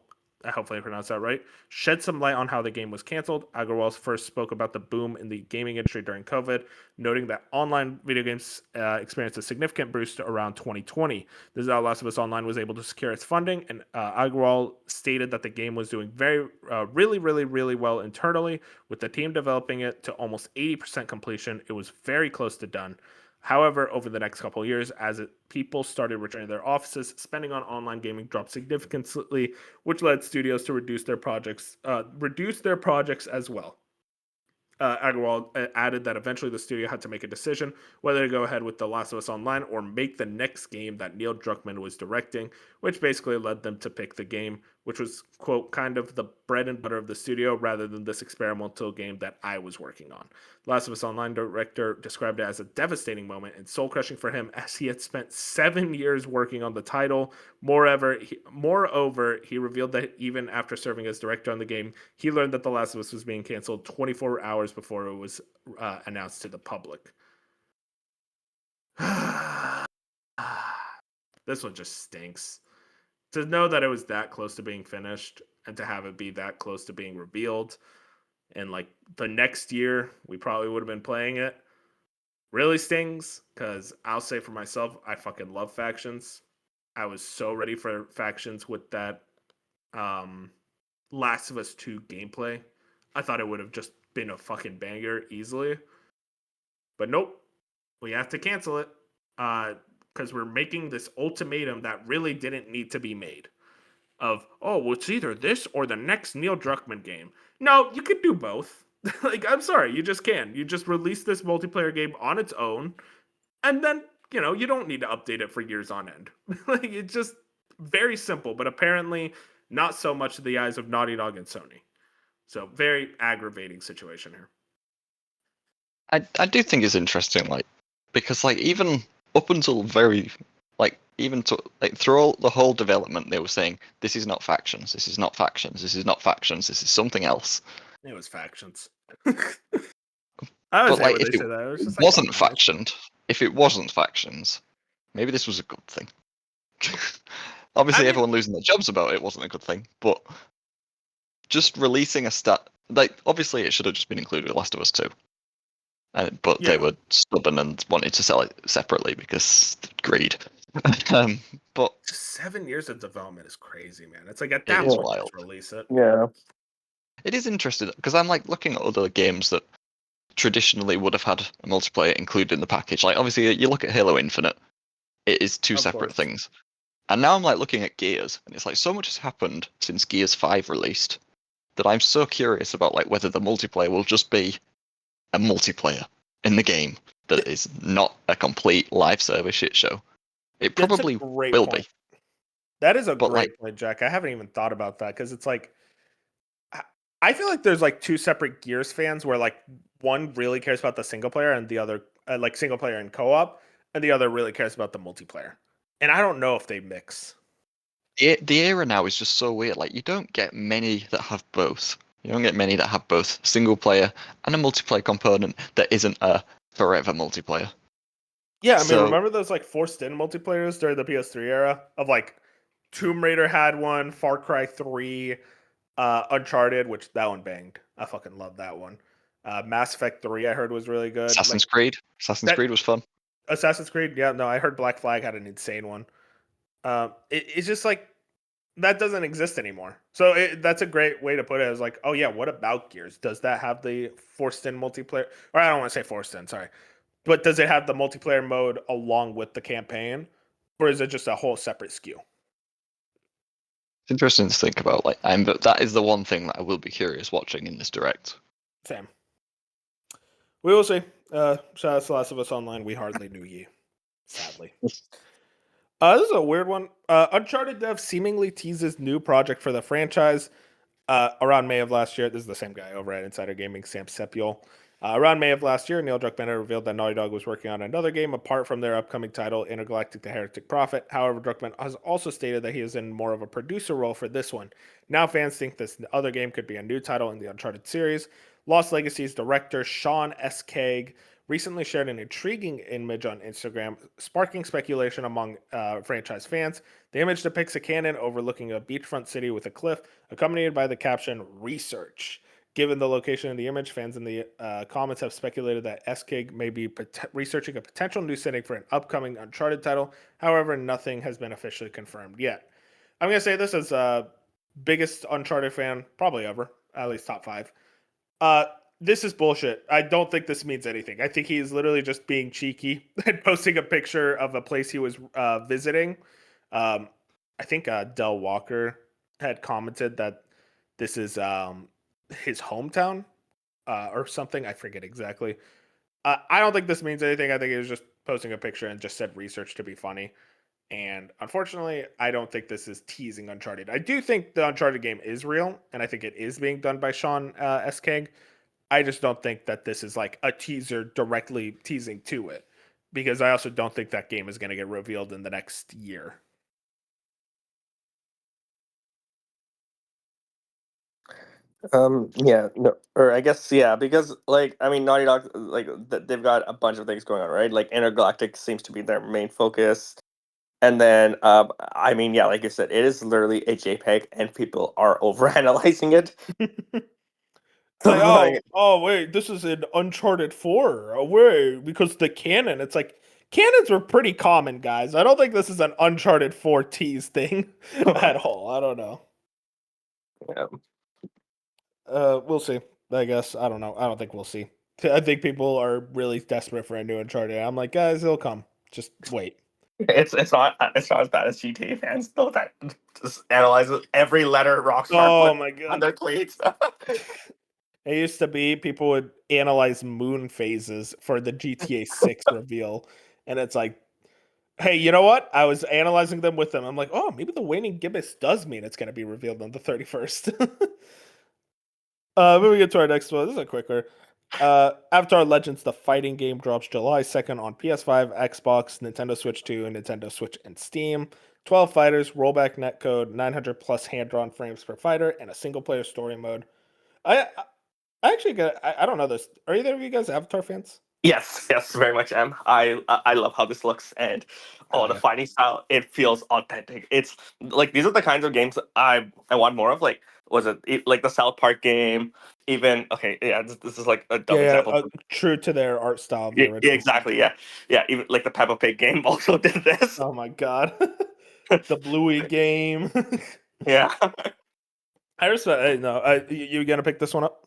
S1: hopefully I pronounced that right, shed some light on how the game was canceled. Agarwal first spoke about the boom in the gaming industry during COVID, noting that online video games experienced a significant boost around 2020. This is how Last of Us Online was able to secure its funding, and Agarwal stated that the game was doing really well internally, with the team developing it to almost 80% completion. It was very close to done. However, over the next couple of years, people started returning to their offices, spending on online gaming dropped significantly, which led studios to reduce their projects as well. Agarwal added that eventually the studio had to make a decision whether to go ahead with The Last of Us Online or make the next game that Neil Druckmann was directing, which basically led them to pick the game, which was, quote, kind of the bread and butter of the studio rather than this experimental game that I was working on. Last of Us Online director described it as a devastating moment and soul crushing for him as he had spent 7 years working on the title. Moreover, he revealed that even after serving as director on the game, he learned that The Last of Us was being canceled 24 hours before it was announced to the public. This one just stinks. To know that it was that close to being finished and to have it be that close to being revealed, and like the next year we probably would have been playing it, really stings. Because I'll say for myself, I fucking love Factions. I was so ready for Factions with that um, Last of Us 2 gameplay. I thought it would have just been a fucking banger easily. But nope, we have to cancel it because we're making this ultimatum that really didn't need to be made. Of, oh, well, it's either this or the next Neil Druckmann game. No, you could do both. Like, I'm sorry, you just can. You just release this multiplayer game on its own, and then, you don't need to update it for years on end. Like, it's just very simple, but apparently not so much to the eyes of Naughty Dog and Sony. So, very aggravating situation here.
S3: I do think it's interesting, like, because like even up until very like even to like through all the whole development they were saying this is not factions, this is not factions, this is not factions, this is something else.
S1: It was Factions. I always
S3: But
S1: hate
S3: like
S1: when
S3: if
S1: they
S3: it
S1: say that. It was just like,
S3: wasn't
S1: come on, guys.
S3: factioned, if it wasn't factions, maybe this was a good thing. Obviously,
S1: I mean,
S3: everyone losing their jobs about it wasn't a good thing, but just releasing a stat like obviously it should have just been included with Last of Us 2. But they
S1: yeah,
S3: were stubborn and wanted to sell it separately because greed. But
S1: just 7 years of development is crazy, man. It's like at
S3: it
S1: that
S3: is
S2: Yeah.
S1: point,
S3: wild.
S1: just release it.
S2: Yeah.
S3: It is interesting because I'm like looking at other games that traditionally would have had a multiplayer included in the package. Like obviously, you look at Halo Infinite, it is two
S1: Of
S3: separate
S1: course.
S3: things. And now I'm like looking at Gears, and it's like so much has happened since Gears 5 released that I'm so curious about like whether the multiplayer will just be a multiplayer in the game that is not a complete live service shit show. It
S1: That's a
S3: probably
S1: great
S3: will
S1: point.
S3: be,
S1: That is a
S3: but like
S1: great point, Jack. I haven't even thought about that because it's like I feel like there's like two separate Gears fans where like one really cares about the single player and the other like single player and co-op, and the other really cares about the multiplayer. And I don't know if they mix.
S3: the era now is just so weird. Like you don't get many that have both. You don't get many that have both single player and a multiplayer component that isn't a forever multiplayer.
S1: Yeah, I mean,
S3: So
S1: remember those like forced in multiplayers during the PS3 era of like Tomb Raider had one, Far Cry 3, Uncharted, which that one banged. I fucking love that one. Mass Effect 3 I heard was really good. Like
S3: Assassin's
S1: that
S3: Creed was fun.
S1: Assassin's Creed, yeah, no, I heard Black Flag had an insane one. It's just like that doesn't exist anymore. So that's a great way to put it. Is like, oh yeah, what about Gears? Does that have the forced in multiplayer? Or I don't want to say forced in, sorry, but does it have the multiplayer mode along with the campaign, or is it just a whole separate SKU?
S3: It's interesting to think about. Like, but that is the one thing that I will be curious watching in this direct.
S1: Same. We will see. Shout out to Last of Us Online. We hardly knew ye, sadly. This is a weird one. Uncharted dev seemingly teases new project for the franchise. Around May of last year, this is the same guy over at Insider Gaming, Sam Sepiol. Around May of last year, Neil Druckmann revealed that Naughty Dog was working on another game apart from their upcoming title, Intergalactic: The Heretic Prophet. However, Druckmann has also stated that he is in more of a producer role for this one. Now fans think this other game could be a new title in the Uncharted series. Lost Legacy's director Sean S. Craig recently shared an intriguing image on Instagram, sparking speculation among franchise fans. The image depicts a cannon overlooking a beachfront city with a cliff, accompanied by the caption "Research." Given the location of the image, fans in the comments have speculated that SK may be researching a potential new setting for an upcoming Uncharted title. However, nothing has been officially confirmed yet. I'm going to say this as biggest Uncharted fan probably ever, at least top five. Uh, this is bullshit. I don't think this means anything. I think he's literally just being cheeky and posting a picture of a place he was visiting. I think Del Walker had commented that this is his hometown or something. I forget exactly. I don't think this means anything. I think he was just posting a picture and just said research to be funny. And unfortunately, I don't think this is teasing Uncharted. I do think the Uncharted game is real, and I think it is being done by Sean S. King. I just don't think that this is like a teaser directly teasing to it, because I also don't think that game is going to get revealed in the next year.
S2: Yeah, no, or I guess yeah, because like I mean, Naughty Dog like they've got a bunch of things going on, right? Like Intergalactic seems to be their main focus, and then I mean, yeah, like you said, it is literally a JPEG, and people are overanalyzing it.
S1: It's like,
S2: Like,
S1: oh, wait, this is an Uncharted 4. Oh, wait, because the canon. It's like cannons were pretty common, guys. I don't think this is an Uncharted 4 tease thing at all. I don't know.
S2: yeah.
S1: We'll see. I guess I don't know. I don't think we'll see. I think people are really desperate for a new Uncharted. I'm like, guys, it'll come. Just wait.
S2: It's not as bad as GTA fans though that just analyzes every letter Rockstar
S1: Oh
S2: put
S1: my
S2: on
S1: god.
S2: their tweets.
S1: It used to be people would analyze moon phases for the GTA 6 reveal. And it's like, hey, you know what? I was analyzing them with them. I'm like, oh, maybe the waning gibbous does mean it's going to be revealed on the 31st. Moving into our next one. This is a quicker. Avatar Legends, the fighting game, drops July 2nd on PS5, Xbox, Nintendo Switch 2, and Nintendo Switch and Steam. 12 fighters, rollback netcode, 900 plus hand drawn frames per fighter, and a single player story mode. I actually got. I don't know this. Are either of you guys Avatar fans?
S2: Yes, yes, very much am. I love how this looks and
S1: Hell
S2: the
S1: yeah.
S2: fighting style. It feels authentic. It's like these are the kinds of games I want more of. Like was like the South Park game? Even okay, yeah. This is like a dumb
S1: Yeah,
S2: example.
S1: true to their art style of the
S2: Yeah, yeah,
S1: original.
S2: exactly. Yeah, yeah. Even like the Peppa Pig game also did this.
S1: Oh my god, the Bluey game.
S2: Yeah.
S1: I respect. No, you gonna pick this one up?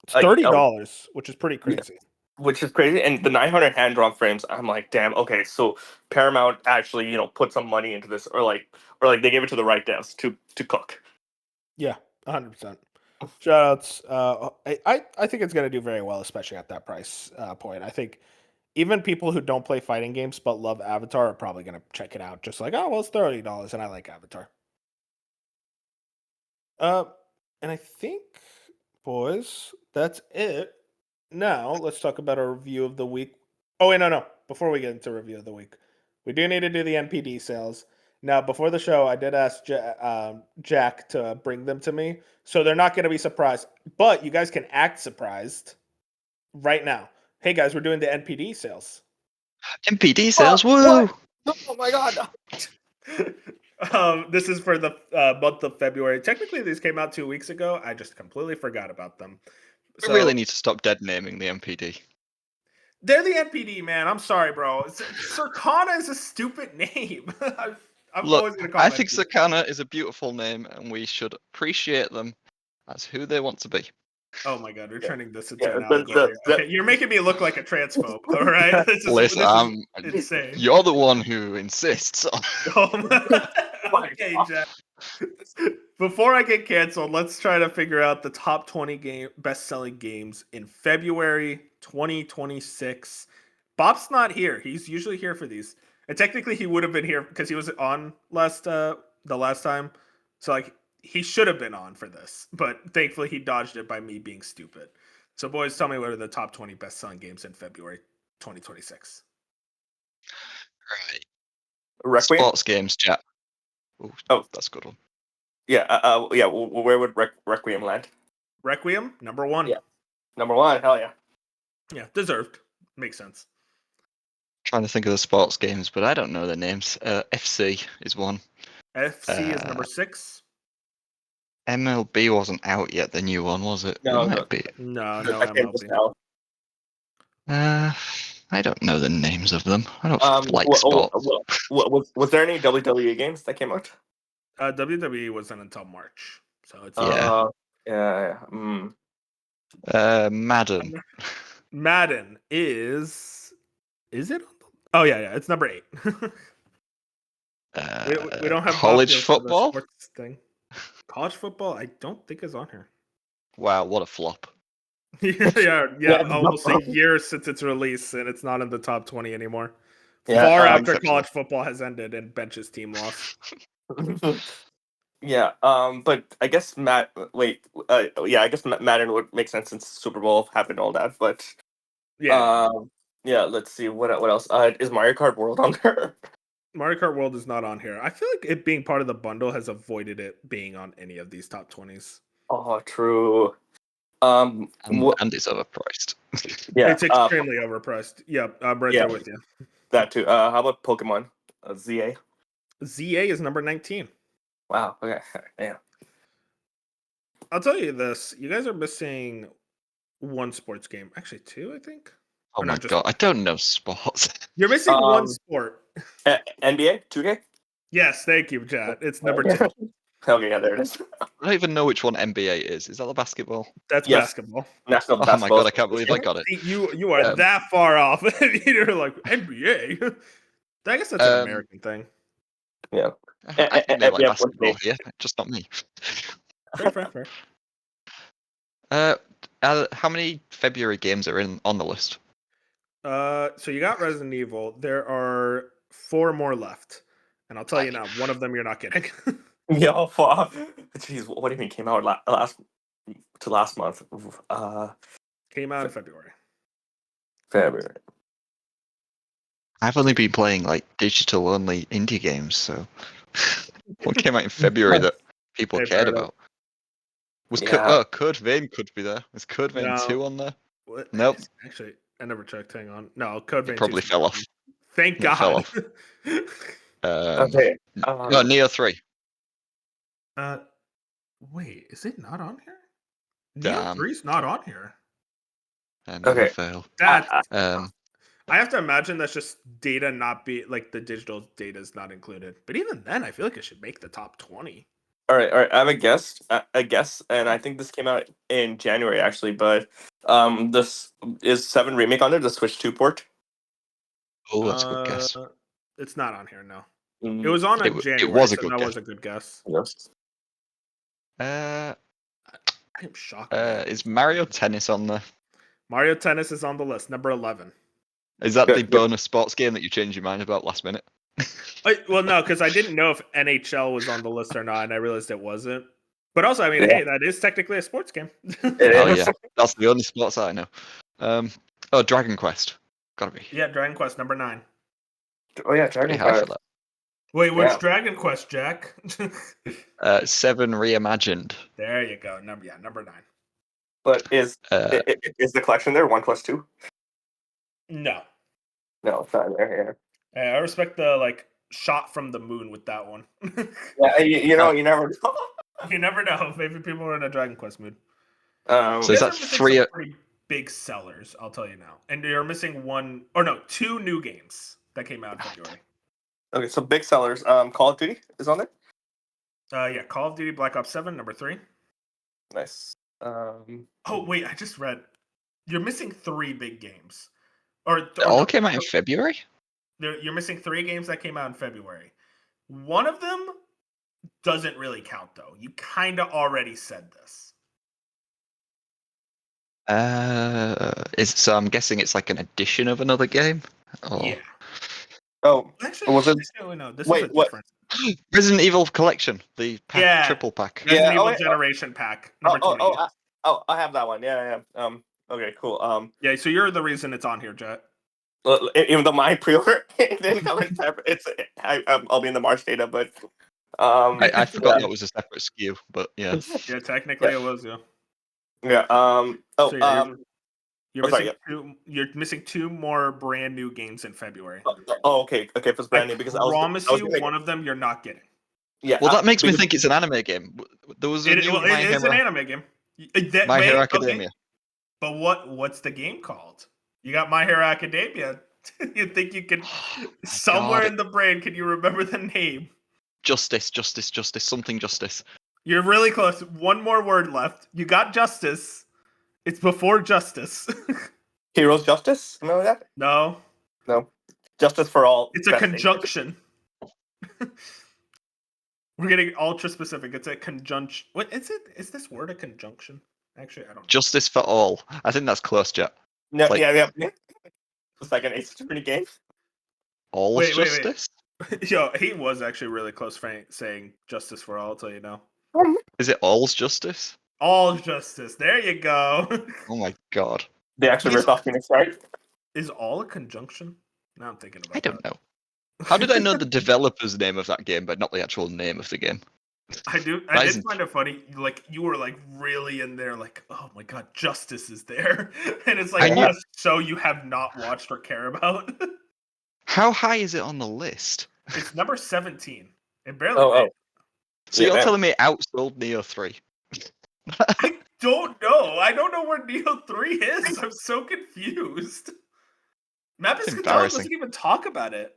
S1: It's
S2: Like
S1: $30, which is pretty
S2: yeah,
S1: crazy.
S2: which is crazy. And the 900 hand drawn frames, I'm like, damn. Okay, so Paramount actually put some money into this, or like they gave it to the right devs to cook.
S1: Yeah, 100%. Shoutouts. I think it's gonna do very well, especially at that price point. I think even people who don't play fighting games but love Avatar are probably gonna check it out. Just like, oh well, it's $30, and I like Avatar. Uh, and I think, boys, that's it. Now let's talk about our review of the week. Oh wait, no. Before we get into review of the week, we do need to do the NPD sales. Now, before the show, I did ask Jack to bring them to me, so they're not going to be surprised. But you guys can act surprised right now. Hey guys, we're doing the NPD sales.
S3: MPD
S2: Oh,
S3: sales,
S2: what?
S3: woo!
S2: Oh my god.
S1: This is for the month of February. Technically, these came out 2 weeks ago. I just completely forgot about them.
S3: We really
S1: So
S3: need to stop dead naming the MPD.
S1: they're the NPD, man. I'm sorry, bro. Circana is a stupid name. I'm
S3: Look,
S1: always gonna call
S3: I
S1: them
S3: think
S1: NPD.
S3: Sakana is a beautiful name, and we should appreciate them as who they want to be.
S1: Oh my god, you're
S2: Yeah,
S1: turning this into
S2: yeah.
S1: an allegory. Okay, you're making me look like a transphobe. All right,
S3: Listen,
S1: this is insane.
S3: you're the one who insists on.
S1: Oh my,
S2: my
S1: okay,
S2: god.
S1: Jack. Before I get canceled, let's try to figure out the top 20 best-selling games in February 2026. Bob's not here. He's usually here for these. And technically he would have been here because he was on the last time. So like he should have been on for this, but thankfully he dodged it by me being stupid. So boys, tell me what are the top 20 best-selling games in February 2026.
S3: Right.
S2: Requiem.
S3: Sports games, chat. Ooh,
S2: Oh.
S3: that's a good one.
S2: Yeah. Yeah. Where would Requiem land?
S1: Requiem, number 1.
S2: Yeah. Number 1. Hell yeah.
S1: Yeah, deserved. Makes sense.
S3: Trying to think of the sports games, but I don't know their names. FC is one.
S1: FC is number 6.
S3: MLB wasn't out yet, the new one, was it? It
S2: No.
S3: might be.
S1: No
S2: That came just
S1: MLB.
S2: now.
S3: I don't know the names of them. I don't like
S2: Well,
S3: sports.
S2: was there any WWE games that came out?
S1: WWE wasn't until March, so it's
S3: Yeah.
S2: Yeah.
S3: Madden.
S1: Madden is it? Oh yeah, it's number 8. we don't have Bob
S3: College
S1: here for the
S3: football?
S1: sports thing. College football, I don't think is on here.
S3: Wow, what a flop.
S1: yeah, almost a year since its release, and it's not in the top 20 anymore.
S2: Yeah,
S1: Far after
S3: exceptional.
S1: college football has ended and Bench's team lost.
S2: Yeah. But I guess yeah, I guess Madden would make sense since Super Bowl happened, all that. But
S1: Yeah,
S2: yeah. Let's see what else. Is Mario Kart World on there?
S1: Mario Kart World is not on here. I feel like it being part of the bundle has avoided it being on any of these top 20s.
S2: Oh, true.
S3: And it's overpriced.
S2: Yeah.
S1: It's extremely overpriced. Yep, I'm right there with you.
S2: That too. How about Pokemon? ZA.
S1: ZA is number 19.
S2: Wow. Okay. Yeah.
S1: I'll tell you this: you guys are missing one sports game. Actually, 2, I think.
S3: Oh
S1: Or
S3: my
S1: not just
S3: god,
S1: one.
S3: I don't know sports.
S1: You're missing one sport.
S2: NBA 2K.
S1: Yes, thank you, Chad. It's number 2.
S2: Okay, yeah, there it is.
S3: I don't even know which one NBA is. Is that the basketball?
S1: That's
S2: Yes.
S1: basketball.
S2: National
S3: Oh my
S2: Basketball.
S3: god, I can't believe I got it.
S1: See, you are that far off. You're like NBA. I guess that's an American thing.
S2: Yeah.
S3: I think they like
S2: yeah,
S3: basketball here, just not me.
S1: Fair.
S3: How many February games are on the list?
S1: So you got Resident Evil. There are 4 more left, and I'll tell you now, one of them you're not getting.
S2: Yeah, fuck. Jeez, what do you mean came out last month?
S1: Came out in February.
S2: February.
S3: I've only been playing like digital only indie games, so what came out in February that people
S1: Hey,
S3: cared
S1: fair enough.
S3: about? Was
S2: Yeah.
S3: Code Vein could be there? Is Code Vein
S1: No.
S3: 2 on there?
S1: What?
S3: Nope.
S1: Actually, I never checked. Hang on. No, Code Vein
S3: It probably
S1: 2's
S3: fell
S1: number
S3: off.
S1: 1. Thank
S3: It
S1: God.
S3: fell off.
S2: Okay.
S3: No, Neo 3.
S1: Wait, is it not on here?
S3: Damn.
S1: Neo 3's not on here.
S2: Okay.
S3: fail.
S1: That
S3: Um,
S1: I have to imagine that's just data not be like the digital data is not included. But even then, I feel like it should make the top 20.
S2: All right. I have a guess, and I think this came out in January actually. But this is 7 remake on there, the Switch 2 port.
S3: oh, that's a good guess.
S1: It's not on here. No,
S2: Mm,
S1: it was on in
S3: It
S1: January.
S3: was a
S1: so
S3: good
S1: that
S3: guess.
S1: was a good guess.
S2: yes.
S1: I am shocked.
S3: Is Mario Tennis on there?
S1: Mario Tennis is on the list, number 11.
S3: Is that
S2: Yeah,
S3: the
S2: yeah.
S3: bonus sports game that you changed your mind about last minute?
S1: Well, no, because I didn't know if NHL was on the list or not, and I realized it wasn't. But also, I mean,
S2: Yeah.
S1: hey, that is technically a sports game.
S3: Oh yeah, that's the only sports I know. Dragon Quest, gotta be
S1: Yeah, Dragon Quest number 9.
S2: Oh yeah,
S3: pretty
S2: Dragon
S3: high for
S2: Quest.
S1: Wait, which
S2: Yeah.
S1: Dragon Quest, Jack?
S3: 7 reimagined.
S1: There you go. Number 9.
S2: But is the collection there 1+2?
S1: No,
S2: No, it's not there.
S1: Hey, I respect the shot from the moon with that one.
S2: Yeah, you know, you never know.
S1: You never know. Maybe people are in a Dragon Quest mood.
S3: So
S1: You
S3: is
S1: guys
S3: that
S1: are missing
S3: 3?
S1: some pretty big sellers, I'll tell you now. And you're missing 2 new games that came out in February.
S2: Okay, so big sellers. Call of Duty is on there.
S1: Yeah, Call of Duty Black Ops 7, number 3.
S2: Nice.
S1: Oh wait, I just read. You're missing 3 big games. Or
S3: All
S1: no,
S3: came out in February.
S1: you're missing 3 games that came out in February. One of them doesn't really count though. You kind of already said this.
S3: So I'm guessing it's like an addition of another game? Or
S1: Yeah.
S2: Oh,
S1: Actually,
S2: was it?
S1: actually, no. This is
S2: Wait,
S1: a
S2: what?
S1: different.
S3: Resident Evil Collection, the pack,
S1: Yeah.
S3: triple pack.
S1: Resident
S2: Yeah. Oh,
S1: Evil
S2: wait,
S1: Generation Pack
S2: oh,
S1: number
S2: oh,
S1: 20.
S2: oh, I have that one. Yeah, yeah. Okay, cool.
S1: Yeah. So you're the reason it's on here, Jet.
S2: Even though my pre-order it didn't come in separate, I'll be in the March data, but
S3: I forgot
S2: yeah,
S3: that was a separate SKU, but yeah.
S1: Yeah. Technically,
S2: yeah,
S1: it was yeah.
S2: yeah.
S1: So yeah, you're
S2: Oh, sorry.
S1: missing
S2: Yeah.
S1: two. You're missing two more brand new games in February.
S2: Oh, okay, okay. If it's
S1: I
S2: brand new, because
S1: promise
S2: I was
S1: you,
S2: gonna,
S1: one of them you're not getting.
S2: yeah,
S3: Well, that makes me
S2: because
S3: think it's an anime game. There was a
S1: It
S3: new
S1: well, it is an anime game.
S3: My Hero
S1: Wait, okay,
S3: Academia.
S1: but what's the game called? You got My Hero Academia. You think you can
S3: Oh my
S1: somewhere
S3: god.
S1: in the brain? Can you remember the name?
S3: Justice, something justice.
S1: You're really close. One more word left. You got justice. It's before justice.
S2: Heroes Justice. Remember that?
S1: No,
S2: No, Justice for All.
S1: it's a
S2: Best Nation.
S1: conjunction. We're getting ultra specific. It's a conjunction. What is it? Is this word a conjunction? Actually, I don't know.
S3: Justice for all. I think that's close, Jet.
S2: No,
S3: Like-
S2: yeah. It's like an Ace Attorney game.
S3: All's
S1: Wait.
S3: justice?
S1: Yo, he was actually really close saying justice for all. I'll tell you now.
S3: Is it all's justice?
S1: All justice. There you go.
S3: Oh my god.
S2: They actually ripped off Phoenix Wright.
S1: Is all a conjunction? Now I'm thinking about
S3: I don't know. How did I know the developer's name of that game, but not the actual name of the game?
S1: I did
S3: isn't-
S1: find it funny. Like you were like really in there, like, oh my god, justice is there, and it's like
S3: I knew-
S1: a show you have not watched or care about.
S3: How high is it on the list?
S1: It's number 17. It barely.
S2: Oh,
S1: made it.
S3: So
S2: Yeah,
S3: you're
S2: man.
S3: telling me it outsold Neo 3?
S1: I don't know. I don't know where Neo 3 is. I'm so confused. Mapis Control
S3: Embarrassing.
S1: doesn't even talk about it.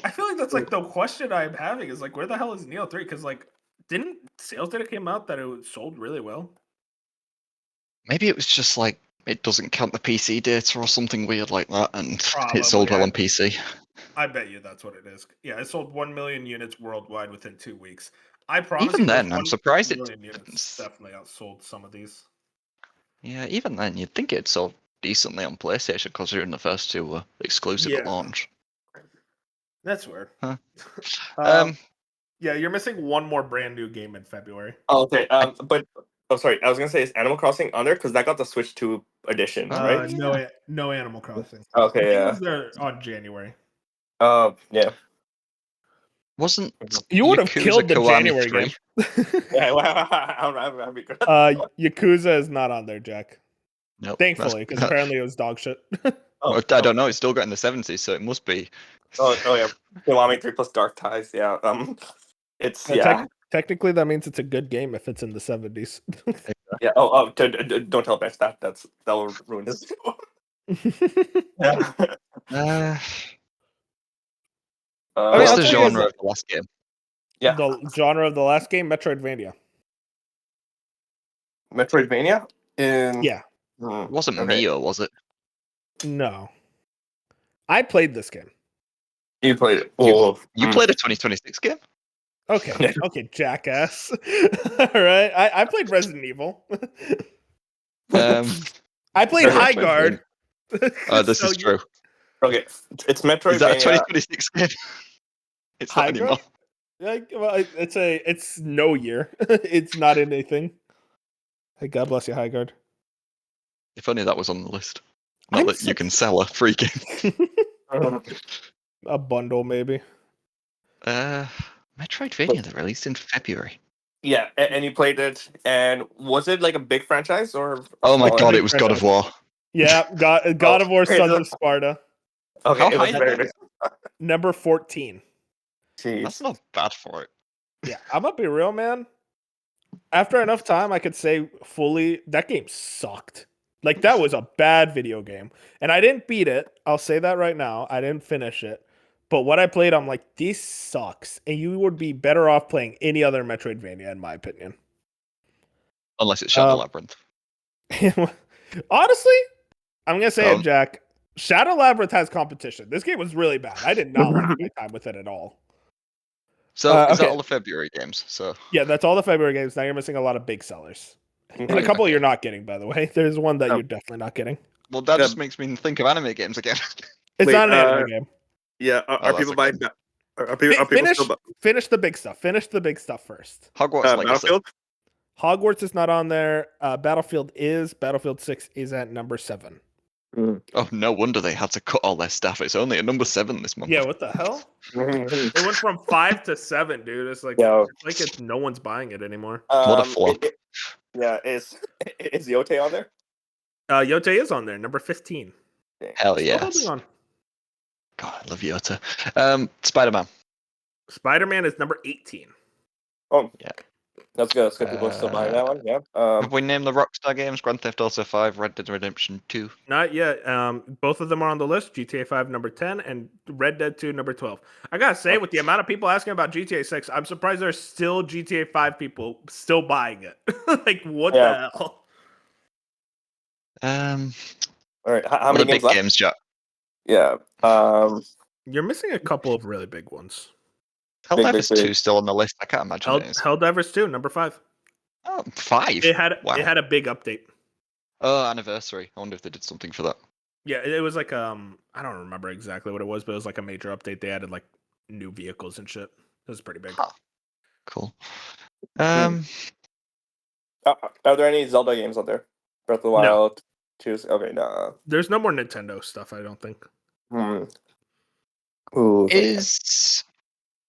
S1: I feel like that's like the question I'm having is like, where the hell is Neo 3? Because like, didn't sales data came out that it sold really well?
S3: Maybe it was just like it doesn't count the PC data or something weird like that, and
S1: Probably,
S3: it sold well
S1: I
S3: on PC.
S1: I bet you that's what it is. Yeah, it sold 1 million units worldwide within 2 weeks. I promise
S3: Even
S1: you, those
S3: then, I'm
S1: 1
S3: surprised it
S1: million units
S3: didn't.
S1: definitely outsold some of these.
S3: Yeah, even then, you'd think it sold decently on PlayStation, considering the first two were exclusive at
S1: Yeah.
S3: launch.
S1: That's weird.
S3: Huh.
S1: Yeah, you're missing one more brand new game in February.
S2: Oh, okay. But sorry. I was gonna say is Animal Crossing on there because that got the Switch 2 edition, right?
S3: Yeah.
S1: No Animal Crossing.
S2: Okay,
S1: I think it
S2: yeah.
S1: was there on January.
S2: Yeah.
S3: Wasn't
S1: You would have
S3: Yakuza
S1: killed the
S3: Kiwami
S1: January
S3: 3?
S1: game.
S2: Yeah. I'll be good.
S1: Yakuza is not on there, Jack.
S3: Nope.
S1: Thankfully, because apparently it was dog shit.
S2: Oh,
S3: I don't know. It's still got in the 70s, so it must be.
S2: Oh yeah. Kiwami 3 plus Dark Ties. Yeah. It's yeah.
S1: Technically, that means it's a good game if it's in the 70s.
S2: Yeah. Don't tell Bench that. That will ruin this. Yeah.
S3: Uh,
S1: I mean,
S3: what's
S1: I'll
S3: the
S1: tell you guys
S3: genre of the last game?
S2: Yeah.
S1: the genre of the last game, Metroidvania.
S2: Metroidvania.
S1: Yeah.
S3: It wasn't
S2: Okay.
S3: Neo, was it?
S1: No. I played this game.
S2: You played it.
S3: You played a 2026 game?
S1: Okay. Okay, jackass. All right. I played Resident Evil. I played High Guard.
S3: This is true.
S2: Okay. It's Metroidvania.
S3: Is that a 2026 game? It's not
S1: High
S3: anymore.
S1: Guard? Like, well, it's no year. It's not anything. Hey, God bless you, High Guard.
S3: If only that was on the list. Not
S1: I'm
S3: that you
S1: so-
S3: can sell a free game.
S1: A bundle, maybe.
S3: Metroidvania that released in February.
S2: Yeah, and you played it, and was it like a big franchise or?
S3: Oh my
S2: smaller?
S3: god,
S1: big
S3: it was God of War.
S1: Yeah, God of War, Sons of Sparta,
S2: Okay,
S3: How
S2: it was
S3: high
S2: very
S3: is
S2: big.
S1: number 14.
S3: That's
S2: Jeez.
S3: not bad for it.
S1: Yeah, I'm gonna be real, man. After enough time, I could say fully that game sucked. Like that was a bad video game, and I didn't beat it. I'll say that right now. I didn't finish it, but what I played, I'm like, this sucks, and you would be better off playing any other Metroidvania, in my opinion.
S3: Unless it's Shadow Labyrinth.
S1: Honestly, I'm gonna say
S3: Um,
S1: it, Jack. Shadow Labyrinth has competition. This game was really bad. I did not like my time with it at all.
S3: So is that
S4: Okay.
S3: all the February games? So
S4: Yeah, that's all the February games. Now you're missing a lot of big sellers. And a
S2: Mhm.
S4: couple
S3: okay.
S4: you're not getting, by the way. There's one that
S2: Oh,
S4: you're definitely not getting.
S3: Well, that
S2: yeah,
S3: just makes me think of anime games again.
S4: It's
S2: wait.
S4: not an anime game.
S2: Yeah.
S3: Oh,
S2: Are
S3: that's
S2: people
S3: okay.
S2: buying? Are people still
S4: Finish the big stuff. Finish the big stuff first.
S3: Hogwarts Legacy.
S2: Battlefield?
S4: Hogwarts is not on there. Battlefield is. Battlefield 6 is at number 7.
S2: Mm.
S3: Oh, no wonder they had to cut all their staff. It's only at number 7 this month.
S1: Yeah, what the hell? It went from 5 to 7, dude. It's
S2: Yeah.
S1: no one's buying it anymore.
S3: What a flop.
S2: Yeah. Is Yote on there?
S1: Yote is on there, number 15.
S3: Hell
S1: Still holding
S3: yes.
S1: on.
S3: God, I love Yota. Spider-Man.
S1: Spider-Man is number 18.
S2: Oh,
S3: Yeah.
S2: that's good. That's good. People are still buying that one. Yeah.
S3: Have we named the Rockstar games? Grand Theft Auto 5, Red Dead Redemption 2.
S1: Not yet. Both of them are on the list. GTA 5 number 10 and Red Dead 2 number 12. I gotta say, with the amount of people asking about GTA 6, I'm surprised there's still GTA 5 people still buying it. Like, what
S2: Yeah.
S1: the hell?
S2: All right. How
S3: What
S2: many
S3: are the big
S2: games left?
S3: games, Jack?
S2: Yeah.
S1: You're missing a couple of really big ones.
S3: Helldivers
S2: big.
S3: 2 still on the list. I can't imagine it is.
S1: Helldivers 2 number 5.
S3: Oh, 5?
S1: It had
S3: Wow.
S1: a big update.
S3: Oh, anniversary. I wonder if they did something for that.
S1: Yeah, it was like I don't remember exactly what it was, but it was like a major update. They added like new vehicles and shit. It was pretty big.
S3: Huh. Cool.
S2: Are there any Zelda games out there? Breath of the Wild. Choose. Okay. No.
S1: There's no more Nintendo stuff, I don't think.
S2: Ooh.
S3: Is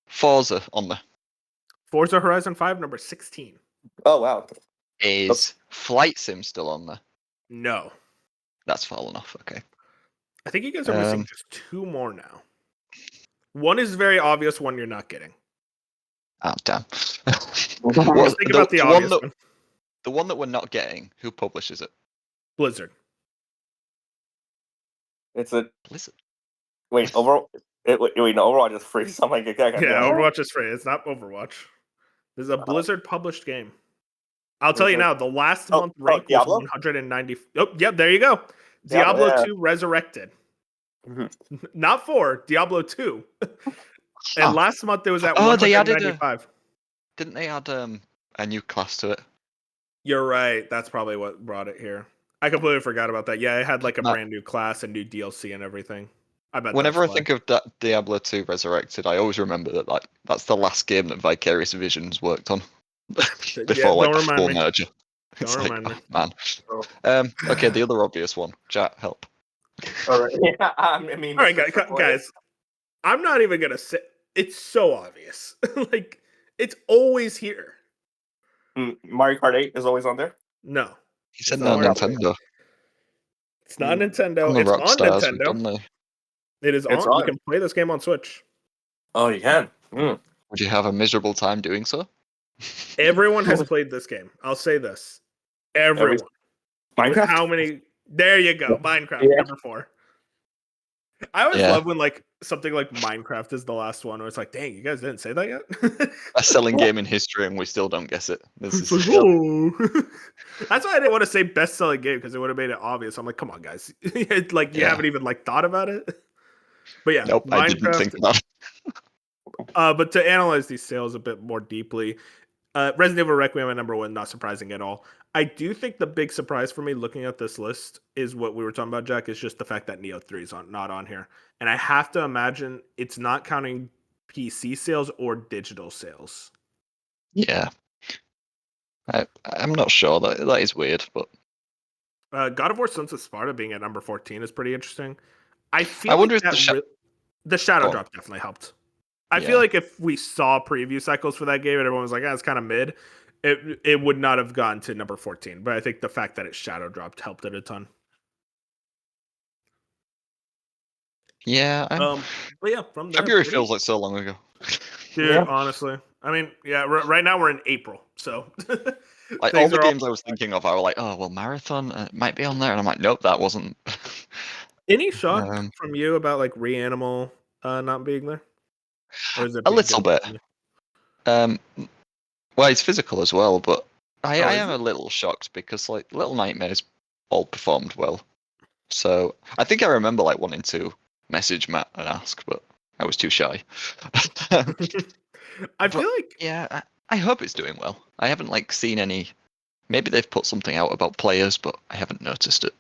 S3: Forza on there?
S1: Forza Horizon 5 number 16.
S2: Oh wow.
S3: Is Flight Sim still on there?
S1: No.
S3: That's fallen off. Okay.
S1: I think you guys are missing just 2 more now. One is very obvious, one you're not getting.
S3: Oh, damn.
S1: Just think about the obvious one.
S3: The one that we're not getting, who publishes it?
S1: Blizzard.
S2: It's a
S3: Blizzard.
S2: wait. Overall. Wait. No. Overwatch is free. So I'm like, okay,
S1: Yeah, Overwatch is free. It's not Overwatch. This is a Blizzard published game. I'll tell you now, the last month rank was
S2: Diablo?
S1: 190. Oh, yep, there you go. Diablo
S2: yeah.
S1: 2 Resurrected.
S2: Mhm.
S1: Not 4, Diablo 2. And last month it was at
S3: they added
S1: 195.
S3: Didn't they add a new class to it?
S1: You're right. That's probably what brought it here. I completely forgot about that. Yeah, it had like a
S3: No.
S1: brand new class and new DLC and everything. I bet.
S3: Whenever I think of that Diablo 2 Resurrected, I always remember that that's the last game that Vicarious Visions worked on before like the full merger. It's
S1: Don't
S3: like,
S1: remind me.
S3: oh, man. Okay, the other obvious one. Chat, help.
S2: All right. Yeah. I mean.
S1: All right, guys. I'm not even gonna say it's so obvious. Like it's always here.
S2: Mario Kart 8 is always on there.
S1: No,
S3: He said
S1: It's
S3: no
S1: not
S3: Nintendo.
S1: it's not Nintendo.
S3: On the
S1: It's on
S3: Rockstars, we've
S1: Nintendo.
S3: done the.
S1: It is
S2: It's
S1: on. You
S2: on.
S1: can play this game on Switch.
S2: Oh, you can.
S3: Would you have a miserable time doing so?
S1: Everyone has played this game. I'll say this. Everyone.
S2: Minecraft.
S1: How many? There you go. Minecraft
S2: Yeah.
S1: number 4. I always love when like something like Minecraft is the last one, where it's like, dang, you guys didn't say that yet.
S3: A selling game in history, and we still don't guess it. This
S1: It's
S3: is
S1: like, oh. That's why I didn't want to say best selling game because it would have made it obvious. I'm like, come on, guys, like you haven't even like thought about it. But yeah,
S3: nope, I didn't
S1: Minecraft.
S3: think about it.
S1: But to analyze these sales a bit more deeply, Resident Evil Requiem at number 1, not surprising at all. I do think the big surprise for me looking at this list is what we were talking about, Jack, is just the fact that Neo 3 is not on here. And I have to imagine it's not counting PC sales or digital sales.
S3: Yeah. I'm not sure. That is weird, but
S1: God of War Sons of Sparta being at number 14 is pretty interesting. I feel
S3: I wonder
S1: like
S3: if
S1: the Shadow Drop definitely helped. I feel like if we saw preview cycles for that game and everyone was like, it's kind of mid, it would not have gone to number 14. But I think the fact that it Shadow Dropped helped it a ton.
S3: Yeah.
S1: But yeah, from there,
S3: February feels like so long ago.
S1: Dude, honestly. I mean, yeah, right now we're in April, so
S3: like all the games I was thinking of, I were like, oh well, Marathon might be on there, and I'm like, nope, that wasn't.
S1: Any shock from you about like Reanimal not being there? Or is it
S3: a little bit? Well, it's physical as well, but I am a little shocked because like Little Nightmares all performed well. So I think I remember like wanting to message Matt and ask, but I was too shy.
S4: I
S3: But
S4: feel like
S3: yeah, I hope it's doing well. I haven't like seen any. Maybe they've put something out about players, but I haven't noticed it.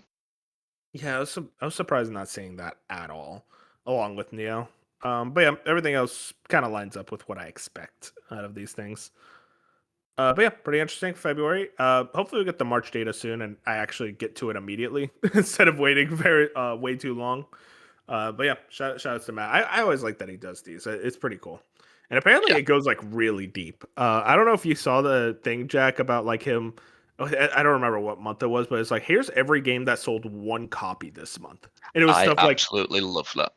S4: yeah, I was surprised not seeing that at all, along with Neo. But yeah, everything else kind of lines up with what I expect out of these things. But yeah, pretty interesting. February. Hopefully we get the March data soon, and I actually get to it immediately instead of waiting very way too long. But yeah, shout outs to Matt. I always like that he does these. It's pretty cool. And apparently
S3: Yeah,
S4: it goes like really deep. I don't know if you saw the thing, Jack, about like him. I don't remember what month it was, but it's like here's every game that sold one copy this month, and it was
S3: I
S4: stuff like
S3: absolutely love that.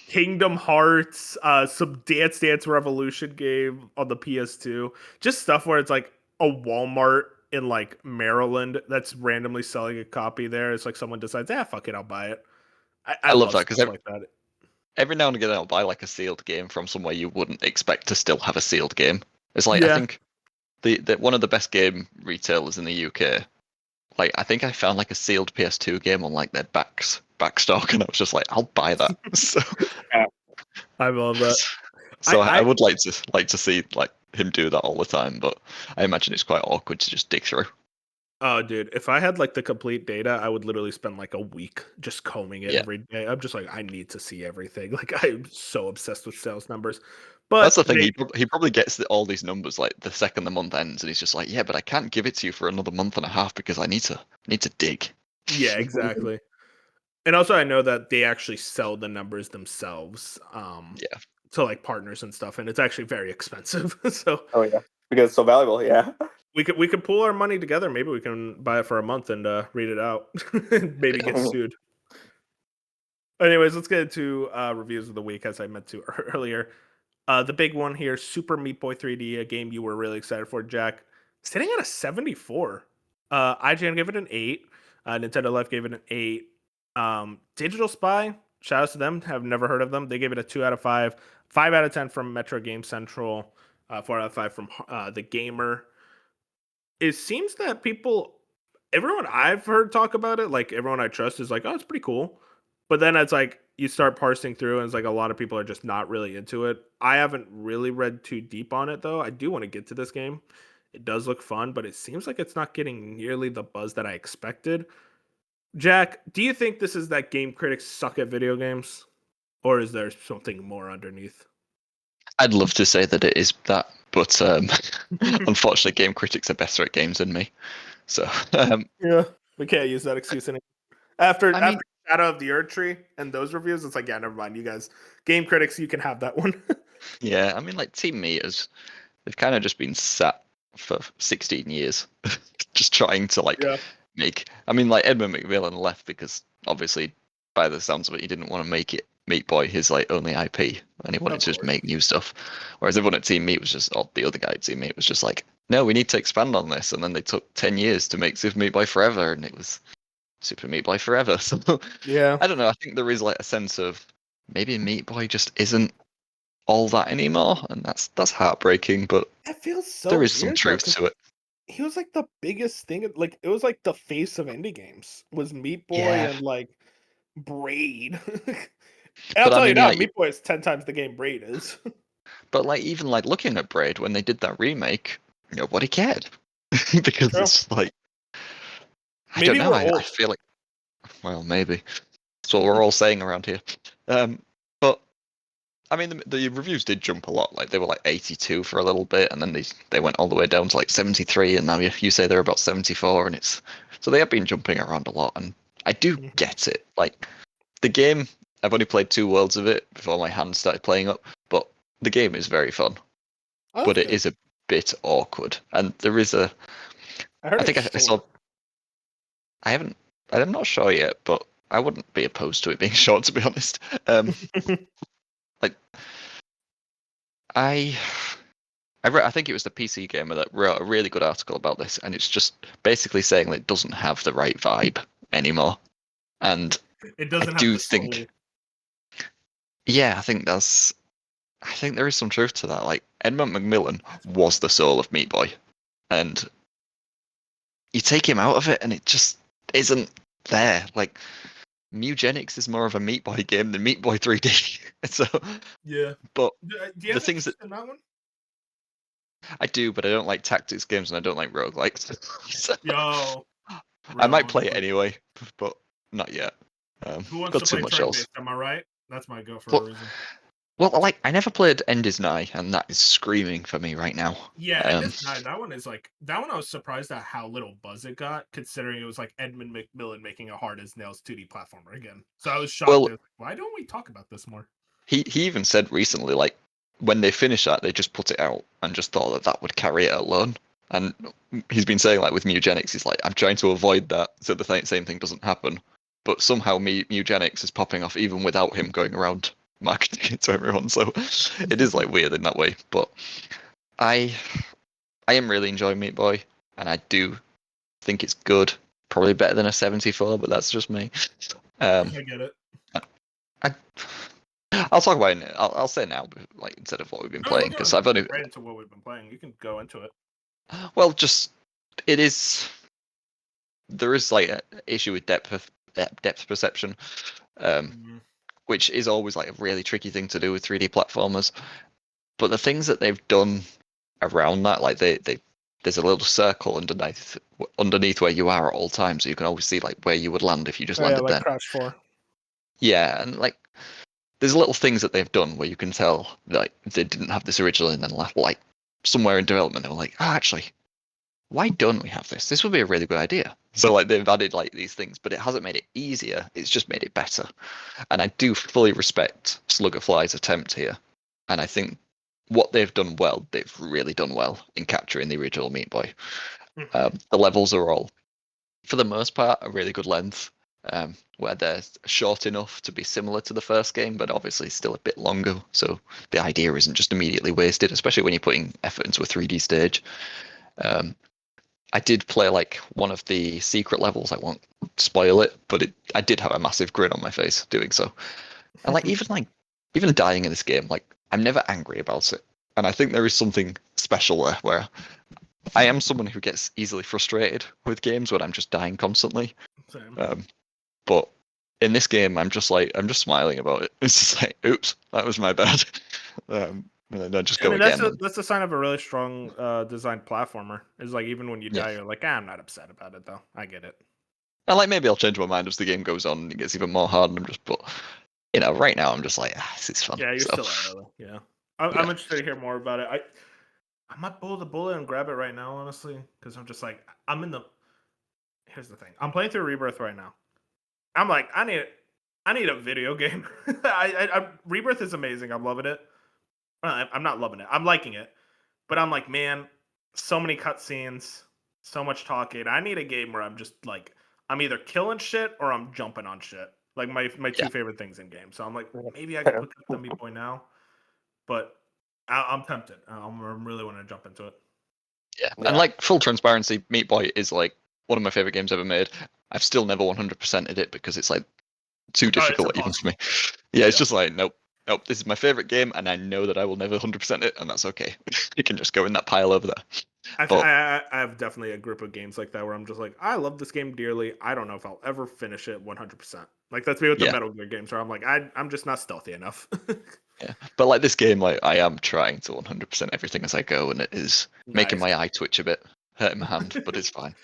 S4: Kingdom Hearts, some Dance Dance Revolution game on the PS2, just stuff where it's like a Walmart in like Maryland that's randomly selling a copy there. It's like someone decides, fuck it, I'll buy it. I
S3: I love
S4: love
S3: that because
S4: stuff like that.
S3: every now and again I'll buy like a sealed game from somewhere you wouldn't expect to still have a sealed game. It's like I
S4: Yeah.
S3: think the one of the best game retailers in the UK. Like I think I found like a sealed PS2 game on like their backstock, and I was just like, I'll buy that. So,
S4: I love that.
S3: I
S4: I
S3: would like to see like him do that all the time, but I imagine it's quite awkward to just dig through.
S4: oh dude, if I had like the complete data, I would literally spend like a week just combing it
S3: Yeah,
S4: every day. I'm just like, I need to see everything. Like I'm so obsessed with sales numbers.
S3: that's
S4: But
S3: the thing.
S4: they
S3: He probably gets all these numbers like the second the month ends, and he's just like, yeah, but I can't give it to you for another month and a half because I need to dig.
S4: yeah, exactly. And also I know that they actually sell the numbers themselves
S3: Yeah,
S4: to like partners and stuff, and it's actually very expensive. So
S2: Oh yeah, because it's so valuable. Yeah.
S4: we could pool our money together. Maybe we can buy it for a month and read it out. Maybe get sued. Anyways, let's get into reviews of the week, as I meant to earlier. The big one here, Super Meat Boy 3D, a game you were really excited for, Jack, sitting at a 74. IGN gave it an 8. Nintendo Life gave it an 8. Digital Spy, shout outs to them. Have never heard of them. They gave it a 2 out of 5. 5 out of 10 from Metro Game Central. 4 out of 5 from The Gamer. It seems that everyone I've heard talk about it, like everyone I trust, is like, oh, it's pretty cool. But then it's like you start parsing through, and it's like a lot of people are just not really into it. I haven't really read too deep on it though. I do want to get to this game. It does look fun, but it seems like it's not getting nearly the buzz that I expected. Jack, do you think this is that game critics suck at video games, or is there something more underneath?
S3: I'd love to say that it is that, but unfortunately, game critics are better at games than me. So,
S4: Yeah, we can't use that excuse anymore. After
S3: I mean,
S4: Shadow of the Erd Tree and those reviews, it's like, yeah, never mind. You guys, game critics, you can have that one.
S3: yeah, I mean, like Team Meters, they've kind of just been sat for 16 years, just trying to like
S4: Yeah,
S3: make. I mean, like Edmund McMillan left because obviously, by the sounds of it, he didn't want to make it Meat Boy his like only IP, and he wanted
S4: of
S3: to just
S4: course.
S3: make new stuff. Whereas everyone at Team Meat was just, or the other guy at Team Meat was just like, no, we need to expand on this, and then they took 10 years to make Super Meat Boy Forever, and it was Super Meat Boy Forever. So
S4: Yeah,
S3: I don't know. I think there is like a sense of maybe Meat Boy just isn't all that anymore, and that's heartbreaking. But
S4: that feels so
S3: there is some
S4: weird though,
S3: truth
S4: because
S3: to it.
S4: he was like the biggest thing. Like it was like the face of indie games was Meat Boy
S3: Yeah,
S4: and like Braid. And I'll
S3: but I
S4: tell you
S3: mean,
S4: now,
S3: like,
S4: Meat Boy is 10 times the game Braid is.
S3: but like even like looking at Braid when they did that remake, nobody cared because
S4: True.
S3: it's like I don't
S4: Maybe
S3: know.
S4: we're
S3: I
S4: old.
S3: feel like well maybe that's what we're all saying around here. But I mean the reviews did jump a lot. Like they were like 82 for a little bit, and then they went all the way down to like 73, and now you say they're about 74, and it's so they have been jumping around a lot, and I do
S4: Mhm.
S3: get it. Like the game, I've only played 2 worlds of it before my hands started playing up, but the game is very fun.
S4: Oh,
S3: But
S4: that's
S3: it
S4: good.
S3: is a bit awkward, and there is a.
S4: I heard
S3: I
S4: it's
S3: think I saw.
S4: short.
S3: I haven't. I'm not sure yet, but I wouldn't be opposed to it being short, to be honest. Like I. I think it was the PC Gamer that wrote a really good article about this, and it's just basically saying that it doesn't have the right vibe anymore. And
S4: It
S3: I
S4: doesn't have
S3: do
S4: the soul.
S3: think, yeah, I think there is some truth to that. Like Edmund McMillan
S4: That's
S3: was
S4: wild.
S3: the soul of Meat Boy, and you take him out of it, and it just isn't there. Like Mugenics is more of a Meat Boy game than Meat Boy 3D. So,
S4: Yeah.
S3: but
S4: Do you
S3: the
S4: have
S3: things that
S4: interest in that one?
S3: I do, but I don't like tactics games and I don't like roguelikes. So
S1: Yo,
S3: I
S1: real
S3: might play it
S1: honestly.
S3: anyway, but not yet.
S1: Who wants
S3: Got
S1: to
S3: too
S1: play
S3: much
S1: turn
S3: else.
S1: based? Am I right? That's my go for a
S3: But
S1: reason.
S3: well, like I never played End is Nigh, and that is screaming for me right now.
S1: Yeah, and this night, that one is like that one. I was surprised at how little buzz it got, considering it was like Edmund McMillan making a hard as nails 2D platformer again. So I was shocked.
S3: Well,
S1: I was like, why don't we talk about this more?
S3: he even said recently, like when they finished that, they just put it out and just thought that that would carry it alone. And he's been saying like with Mugenics, he's like, I'm trying to avoid that so the same thing doesn't happen. But somehow Mugenics is popping off even without him going around marketing it to everyone. So it is like weird in that way. But I I am really enjoying Meat Boy, and I do think it's good. Probably better than a 74, but that's just me.
S1: I
S3: Um,
S1: get it.
S3: I, I'll talk about it. I'll say now, like instead of what we've been
S1: No,
S3: playing, because I've only
S1: right into what we've been playing. You can go into it.
S3: well, just it is. There is like an issue with depth perception,
S1: Mhm.
S3: which is always like a really tricky thing to do with 3D platformers. But the things that they've done around that, like they there's a little circle underneath where you are at all times, so you can always see like where you would land if you just
S4: Oh yeah,
S3: landed
S4: like
S3: then.
S4: Crash 4.
S3: Yeah, and like there's little things that they've done where you can tell like they didn't have this originally, and then like somewhere in development they were like, oh, actually, why don't we have this? This would be a really good idea. So like they've added like these things, but it hasn't made it easier. It's just made it better. And I do fully respect Sluggerfly's attempt here. And I think what they've done well, they've really done well in capturing the original Meat Boy.
S1: Mhm.
S3: The levels are all, for the most part, a really good length, where they're short enough to be similar to the first game, but obviously still a bit longer. So the idea isn't just immediately wasted, especially when you're putting effort into a 3D stage. Um, I did play like one of the secret levels. I won't spoil it, but I did have a massive grin on my face doing so. And even dying in this game, like I'm never angry about it. And I think there is something special there where I am someone who gets easily frustrated with games when I'm just dying constantly.
S1: Same.
S3: But in this game, I'm just smiling about it. It's just like, oops, that was my bad. And then I just
S4: I
S3: go
S4: mean,
S3: again. And
S4: that's a sign of a really strong designed platformer. Is like even when you
S3: yeah,
S4: die, you're like, I'm not upset about it though. I get it.
S3: and like maybe I'll change my mind as the game goes on and it gets even more hard. And I'm just, but right now I'm just like, this is fun.
S4: Yeah, you're
S3: So
S4: still early. Yeah,
S3: yeah,
S4: I'm interested to hear more about it. I might pull the bullet and grab it right now, honestly, because I'm just like I'm in the. Here's the thing. I'm playing through Rebirth right now. I'm like, I need a video game. Rebirth is amazing. I'm loving it. I'm not loving it. I'm liking it, but I'm like, man, so many cutscenes, so much talking. I need a game where I'm just like, I'm either killing shit or I'm jumping on shit. Like my
S3: yeah,
S4: two favorite things in games. So I'm like, maybe I could pick up the Meat Boy now, but I'm tempted. I'm really want to jump into it.
S3: yeah. And
S2: Yeah.
S3: like full transparency, Meat Boy is like one of my favorite games ever made. I've still never 100%ed it because it's like too
S1: Oh, it's
S3: difficult even for me.
S1: impossible.
S3: Yeah, it's
S4: Yeah.
S3: just like nope. This is my favorite game, and I know that I will never 100% it, and that's okay. It can just go in that pile over there. But
S4: I have definitely a group of games like that where I'm just like, I love this game dearly. I don't know if I'll ever finish it 100%. Like that's me with the
S3: yeah,
S4: Metal Gear games where I'm like, I'm just not stealthy enough.
S3: yeah. But like this game, like I am trying to 100% everything as I go, and it is making
S4: Nice.
S3: my eye twitch a bit, hurting my hand, but it's fine.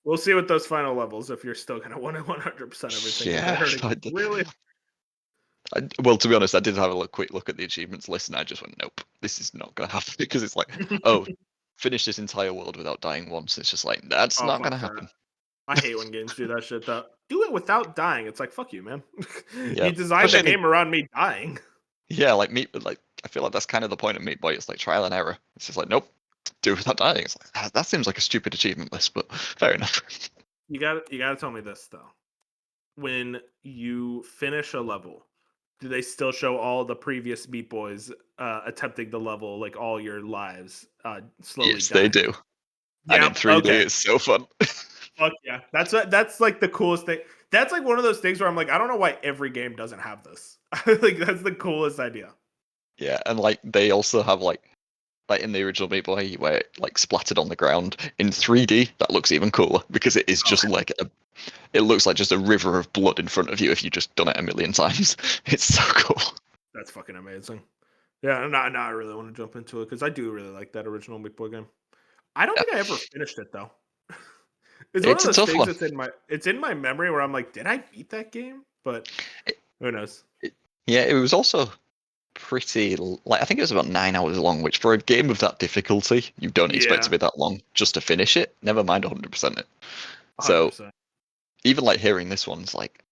S4: We'll see with those final levels if you're still gonna want to 100% everything because I
S3: Yeah,
S4: heard it gets really.
S3: well, to be honest, I did have a quick look at the achievements list, and I just went, nope, this is not gonna happen because it's like, oh, finish this entire world without dying once. It's just like that's
S4: Oh
S3: not
S4: fuck
S3: gonna
S4: that!
S3: happen.
S4: I hate when games do that shit. Though, do it without dying. It's like fuck you, man.
S3: Yeah,
S4: You designed the
S3: especially
S4: game around me dying.
S3: yeah, like like I feel like that's kind of the point of Meat Boy. It's like trial and error. It's just like, nope, do it without dying. It's like that seems like a stupid achievement list, but fair enough.
S4: You gotta tell me this though. When you finish a level, do they still show all the previous Meat Boys attempting the level, like all your lives slowly
S3: Yes, they
S4: dying?
S3: do, and in
S4: Yep.
S3: 3D,
S4: Okay.
S3: it's so fun.
S4: Fuck yeah. That's like the coolest thing. That's like one of those things where I'm like, I don't know why every game doesn't have this. Like that's the coolest idea.
S3: Yeah, and like they also have like in the original Meat Boy where it like splattered on the ground in 3D. That looks even cooler because it is
S4: Oh,
S3: just like it looks like just a river of blood in front of you if you just done it a million times. It's so cool.
S4: that's fucking amazing. Yeah, no, I really want to jump into it because I do really like that original Meat Boy game. I don't
S3: Yeah.
S4: think I ever finished it though. It's one of
S3: It's a
S4: those
S3: tough
S4: things
S3: one.
S4: that's it's in my memory where I'm like, did I beat that game? But
S3: It-
S4: who knows?
S3: yeah, it was also pretty like I think it was about 9 hours long, which for a game of that difficulty, you don't expect to
S4: Yeah,
S3: be that long just to finish it. Never mind 100% it. So
S4: 100%.
S3: even like hearing this one's like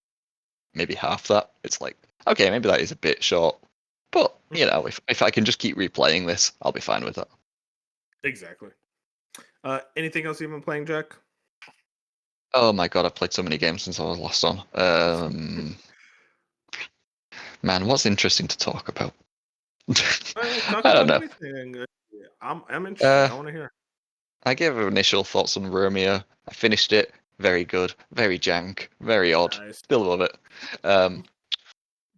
S3: maybe half that, it's like okay, maybe that is a bit short. But you know, if I can just keep replaying this, I'll be fine with that.
S4: Exactly. Anything else you've been playing, Jack?
S3: Oh my god, I've played so many games since I was last on. Man, what's interesting to talk about?
S4: Talk
S3: I don't
S4: about
S3: know.
S4: anything. Yeah, I'm interested.
S3: Uh,
S4: I want to hear.
S3: I gave initial thoughts on Romeo. I finished it. Very good. Very jank. Very odd.
S4: Nice.
S3: Still love it. Um,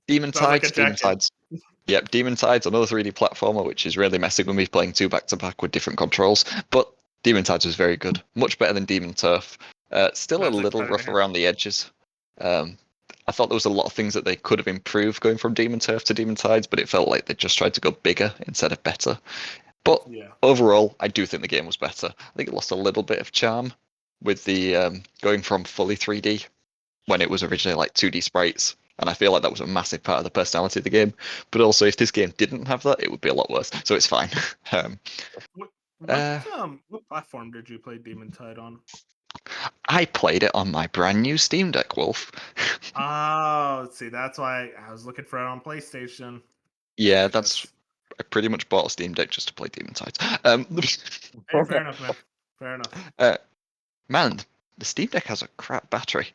S3: Demon
S4: Sounds like a
S3: Tides. Demon
S4: Jack game.
S3: Tides. Yep, Demon Tides, another 3D platformer, which is really messing with me playing two back to back with different controls. But Demon Tides was very good. Much better than Demon Turf. Still a
S4: That's
S3: little
S4: exciting to
S3: rough
S4: hear.
S3: around the edges. Um, I thought there was a lot of things that they could have improved going from Demon Turf to Demon Tides, but it felt like they just tried to go bigger instead of better. But
S4: Yeah.
S3: overall, I do think the game was better. I think it lost a little bit of charm with the going from fully 3D when it was originally like 2D sprites. And I feel like that was a massive part of the personality of the game. But also, if this game didn't have that, it would be a lot worse. So it's fine. um,
S4: What
S3: uh,
S4: what platform did you play Demon Tide on?
S3: I played it on my brand new Steam Deck, Wolf.
S4: Oh, see, that's why I was looking for it on PlayStation.
S3: Yeah,
S4: I
S3: that's.
S4: guess.
S3: I pretty much bought a Steam Deck just to play Demon Tides.
S4: Hey, fair enough, man. Fair enough.
S3: uh, Man, the Steam Deck has a crap battery.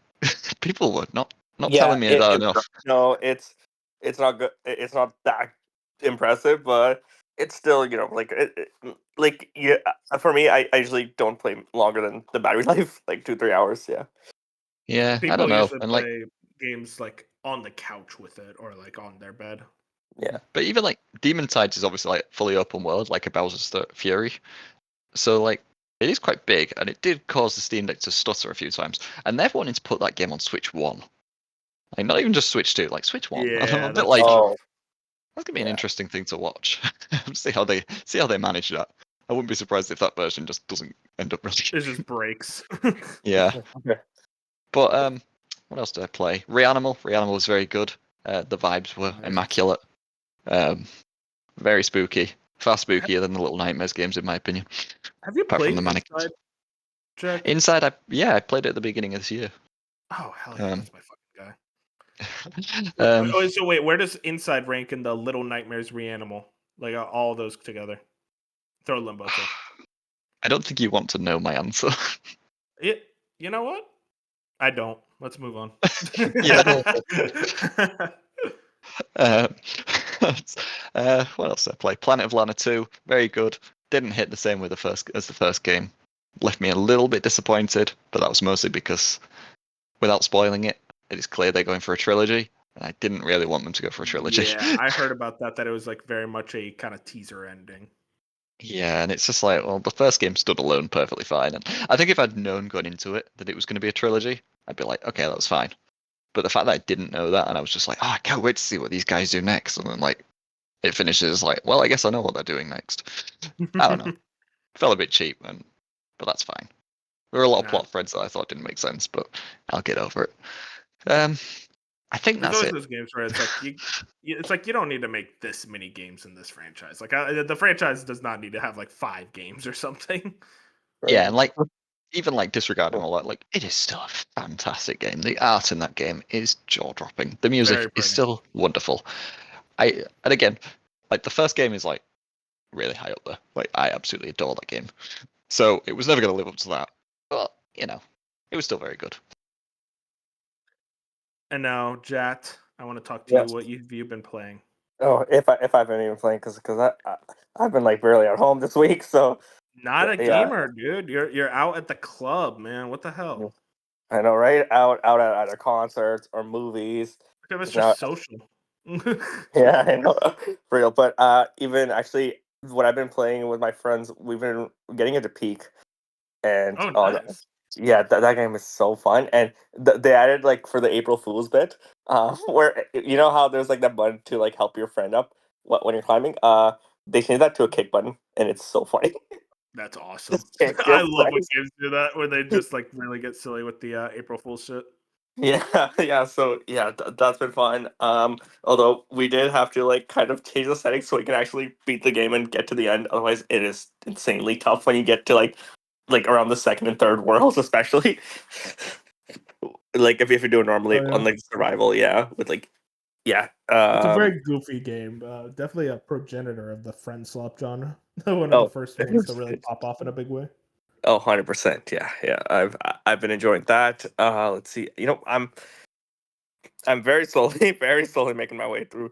S3: People were not
S2: Yeah,
S3: telling me that enough.
S2: no, it's not good. It's not that impressive, but it's still like like yeah. For me, I usually don't play longer than the battery life, like 2-3 hours. Yeah.
S3: Yeah, I don't
S4: People
S3: know.
S4: usually
S3: And like,
S4: play games like on the couch with it or like on their bed.
S2: Yeah.
S3: but even like Demon Tides is obviously like fully open world, like a Bowser's Fury. So like, it is quite big, and it did cause the Steam Deck to stutter a few times. And they're wanting to put that game on Switch One, like not even just Switch Two, like Switch One. And I'm a
S4: Yeah,
S3: bit
S4: that's
S3: like,
S4: tough.
S2: Oh,
S3: that's gonna be an
S2: yeah.
S3: interesting thing to watch. See how they manage that. I wouldn't be surprised if that version just doesn't end up really.
S4: It just breaks.
S3: Yeah.
S2: Okay.
S3: But what else did I play? Reanimal. Reanimal was very good. The vibes were
S4: Nice.
S3: immaculate. Um, very spooky. Far spookier than the Little Nightmares games, in my opinion.
S4: Have you
S3: Apart from
S4: played
S3: the mannequins.
S4: Inside, Jack?
S3: Inside, I played it at the beginning of this year.
S4: Oh hell yeah,
S3: Um,
S4: that's my fucking guy.
S3: um,
S4: So wait, where does Inside rank in the Little Nightmares Reanimal? Like all those together. Throw Limbo too.
S3: I don't think you want to know my answer.
S4: It, you know what? I don't. Let's move on.
S3: Yeah. Uh, what else did I play? Planet of Lana 2, very good. Didn't hit the same with the first game. Left me a little bit disappointed, but that was mostly because, without spoiling it, it is clear they're going for a trilogy, and I didn't really want them to go for a trilogy.
S4: Yeah, I heard about that. That it was like very much a kind of teaser ending.
S3: Yeah, and it's just like, well, the first game stood alone perfectly fine, and I think if I'd known going into it that it was going to be a trilogy, I'd be like, okay, that was fine. But the fact that I didn't know that, and I was just like, oh, I can't wait to see what these guys do next, and then like it finishes like, well, I guess I know what they're doing next. I don't know. Felt a bit cheap, but that's fine. There were a lot of
S4: Nah,
S3: plot threads that I thought didn't make sense, but I'll get over it. Um, I think
S4: there's
S3: that's
S4: always
S3: it.
S4: those games where it's like it's like you don't need to make this many games in this franchise. Like the franchise does not need to have like 5 games or something.
S3: Yeah,
S2: Right.
S3: and like even like disregarding all that, like it is still a fantastic game. The art in that game is jaw dropping. The music
S4: Very
S3: is
S4: pretty.
S3: still wonderful. And again, like the first game is like really high up there. Like I absolutely adore that game. So it was never going to live up to that, but you know, it was still very good.
S4: And now, Jat, I want to talk to you.
S2: Yes.
S4: What you've been playing?
S2: Oh, if I've been even playing, because I've been like barely at home this week, so
S4: Not a
S2: yeah,
S4: gamer, dude. You're out at the club, man. What the hell?
S2: I know, right? Out at either concerts or movies.
S4: Okay,
S2: It's
S4: Mr.
S2: not.
S4: Social.
S2: Yeah, I know, for real. But even actually, what I've been playing with my friends, we've been getting into Peak, and
S4: Oh,
S2: oh,
S4: nice.
S2: yeah, that game is so fun. And they added like for the April Fool's bit, where you know how there's like that button to like help your friend up. when you're climbing. They changed that to a kick button, and it's so funny.
S1: That's awesome.
S2: Just kick
S1: I
S2: your
S1: love when
S2: friends.
S1: games do that, where they just like really get silly with the April Fool's shit.
S2: Yeah, yeah. So yeah, that's been fun. Although we did have to like kind of change the settings so we can actually beat the game and get to the end. Otherwise, it is insanely tough when you get to like around the second and third worlds, especially. Like if you do it normally
S4: Oh yeah.
S2: on like survival, yeah, with like yeah.
S4: It's a very goofy game. Definitely a progenitor of the friend swap genre. One of the
S2: Oh,
S4: first ones to really pop off in a big way.
S2: oh, 100%. Yeah, yeah. I've been enjoying that. Let's see. I'm very slowly, very slowly making my way through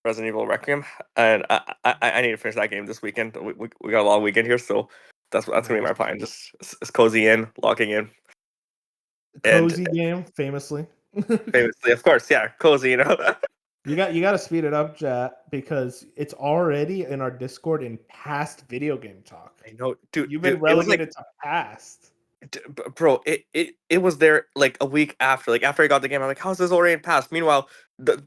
S2: Resident Evil Requiem, and I need to finish that game this weekend. We got a long weekend here, so that's gonna be
S4: Nice.
S2: my plan. Just cozy in, locking in, and
S4: Cozy game, famously.
S2: famously, of course, yeah, cozy.
S4: You got to speed it up, chat, because it's already in our Discord in past video game talk.
S2: I know, dude,
S4: You've been
S2: dude. It was like,
S4: relegated to past.
S2: bro, it was there like a week after. Like after I got the game, I'm like, how's this already in past? Meanwhile,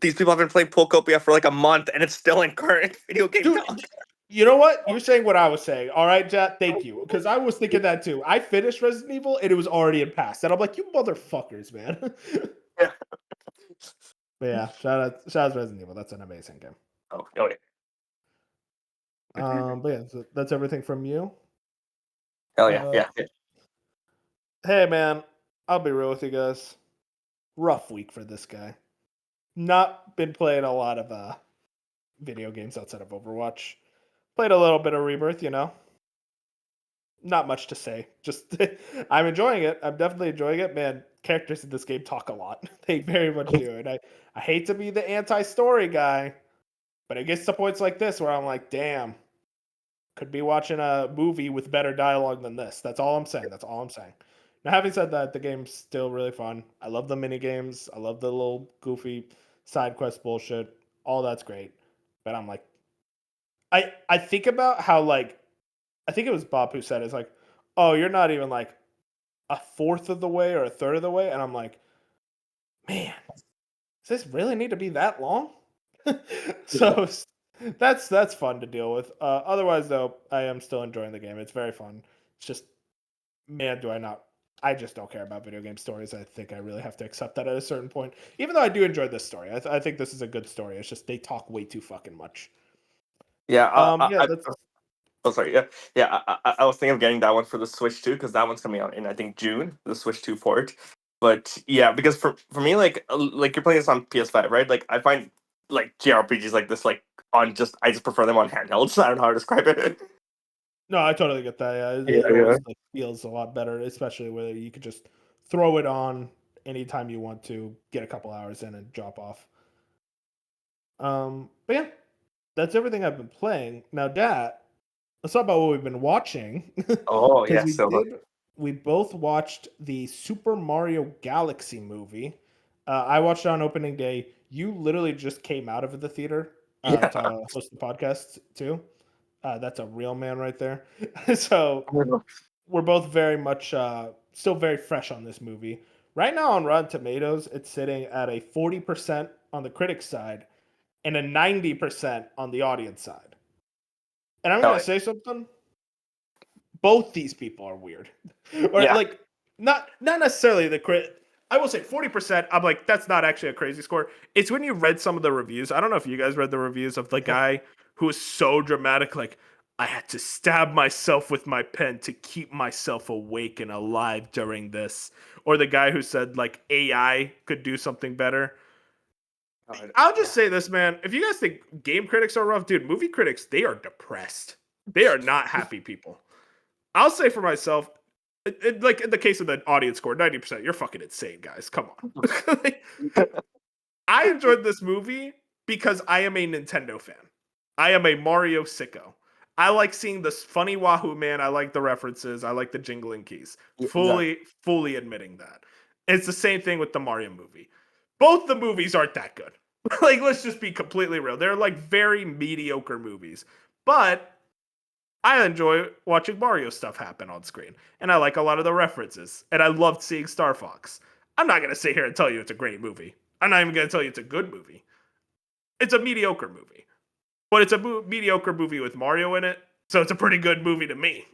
S2: these people have been playing Pokopia for like a month, and it's still in current video game
S4: Dude,
S2: talk.
S4: you know what? You're saying what I was saying. All right, chat. Thank you. Because I was thinking that too. I finished Resident Evil and it was already in past. And I'm like, you motherfuckers, man.
S2: Yeah.
S4: But yeah, shout out to Resident Evil. That's an amazing game.
S2: Oh, okay.
S4: But yeah, so that's everything from you.
S2: Hell yeah,
S4: Uh,
S2: yeah, yeah.
S4: hey man, I'll be real with you guys. Rough week for this guy. Not been playing a lot of video games outside of Overwatch. Played a little bit of Rebirth, Not much to say. Just I'm enjoying it. I'm definitely enjoying it. Man, characters in this game talk a lot. They very much do. And I hate to be the anti-story guy, but it gets to points like this where I'm like, damn, could be watching a movie with better dialogue than this. That's all I'm saying. That's all I'm saying. Now, having said that, the game's still really fun. I love the mini games. I love the little goofy side quest bullshit. All that's great. But I'm like, I think about how like I think it was Bob who said it's like, oh, you're not even like a fourth of the way or a third of the way, and I'm like, man, does this really need to be that long? So that's fun to deal with. Otherwise, though, I am still enjoying the game. It's very fun. It's just, man, do I not? I just don't care about video game stories. I think I really have to accept that at a certain point. Even though I do enjoy this story, I think this is a good story. It's just they talk way too fucking much.
S2: Yeah,
S4: Yeah, that's
S2: oh, sorry. Yeah, yeah. I was thinking of getting that one for the Switch too, because that one's coming out in I think June, the Switch 2 port. But yeah, because for me, like you're playing this on PS5, right? Like I find like JRPGs like this, like on just I just prefer them on handhelds. I don't know how to describe it.
S4: no, I totally get that. Yeah,
S2: Yeah,
S4: it
S2: yeah.
S4: always like feels a lot better, especially where you could just throw it on anytime you want to, get a couple hours in and drop off. But yeah, that's everything I've been playing. Now, Dat, let's talk about what we've been watching
S2: Oh
S4: because
S2: yeah, so
S4: we both watched the Super Mario Galaxy movie. I watched it on opening day. You literally just came out of the theater
S2: yeah.
S4: to host the podcast too. That's a real man right there. So we're both very much still very fresh on this movie. Right now on Rotten Tomatoes, it's sitting at a 40% on the critic side and a 90% on the audience side. And I'm
S2: Oh
S4: gonna say something. Both these people are weird, or
S2: yeah,
S4: like not necessarily the crit. I will say 40%. I'm like, that's not actually a crazy score. It's when you read some of the reviews. I don't know if you guys read the reviews of the guy who was so dramatic, like, I had to stab myself with my pen to keep myself awake and alive during this. Or the guy who said, like, AI could do something better.
S2: God,
S4: I'll
S2: yeah.
S4: just say this, man. If you guys think game critics are rough, dude, movie critics, they are depressed. They are not happy people. I'll say for myself, like in the case of the audience score, 90%, you're fucking insane, guys. Come on. I enjoyed this movie because I am a Nintendo fan. I am a Mario sicko. I like seeing this funny Wahoo man. I like the references. I like the jingling keys.
S2: Exactly.
S4: Fully admitting that. It's the same thing with the Mario movie. Both the movies aren't that good. Like, let's just be completely real. They're like very mediocre movies. But I enjoy watching Mario stuff happen on screen, and I like a lot of the references, and I loved seeing Star Fox. I'm not gonna sit here and tell you it's a great movie. I'm not even gonna tell you it's a good movie. It's a mediocre movie. but it's a mediocre movie with Mario in it, so it's a pretty good movie to me.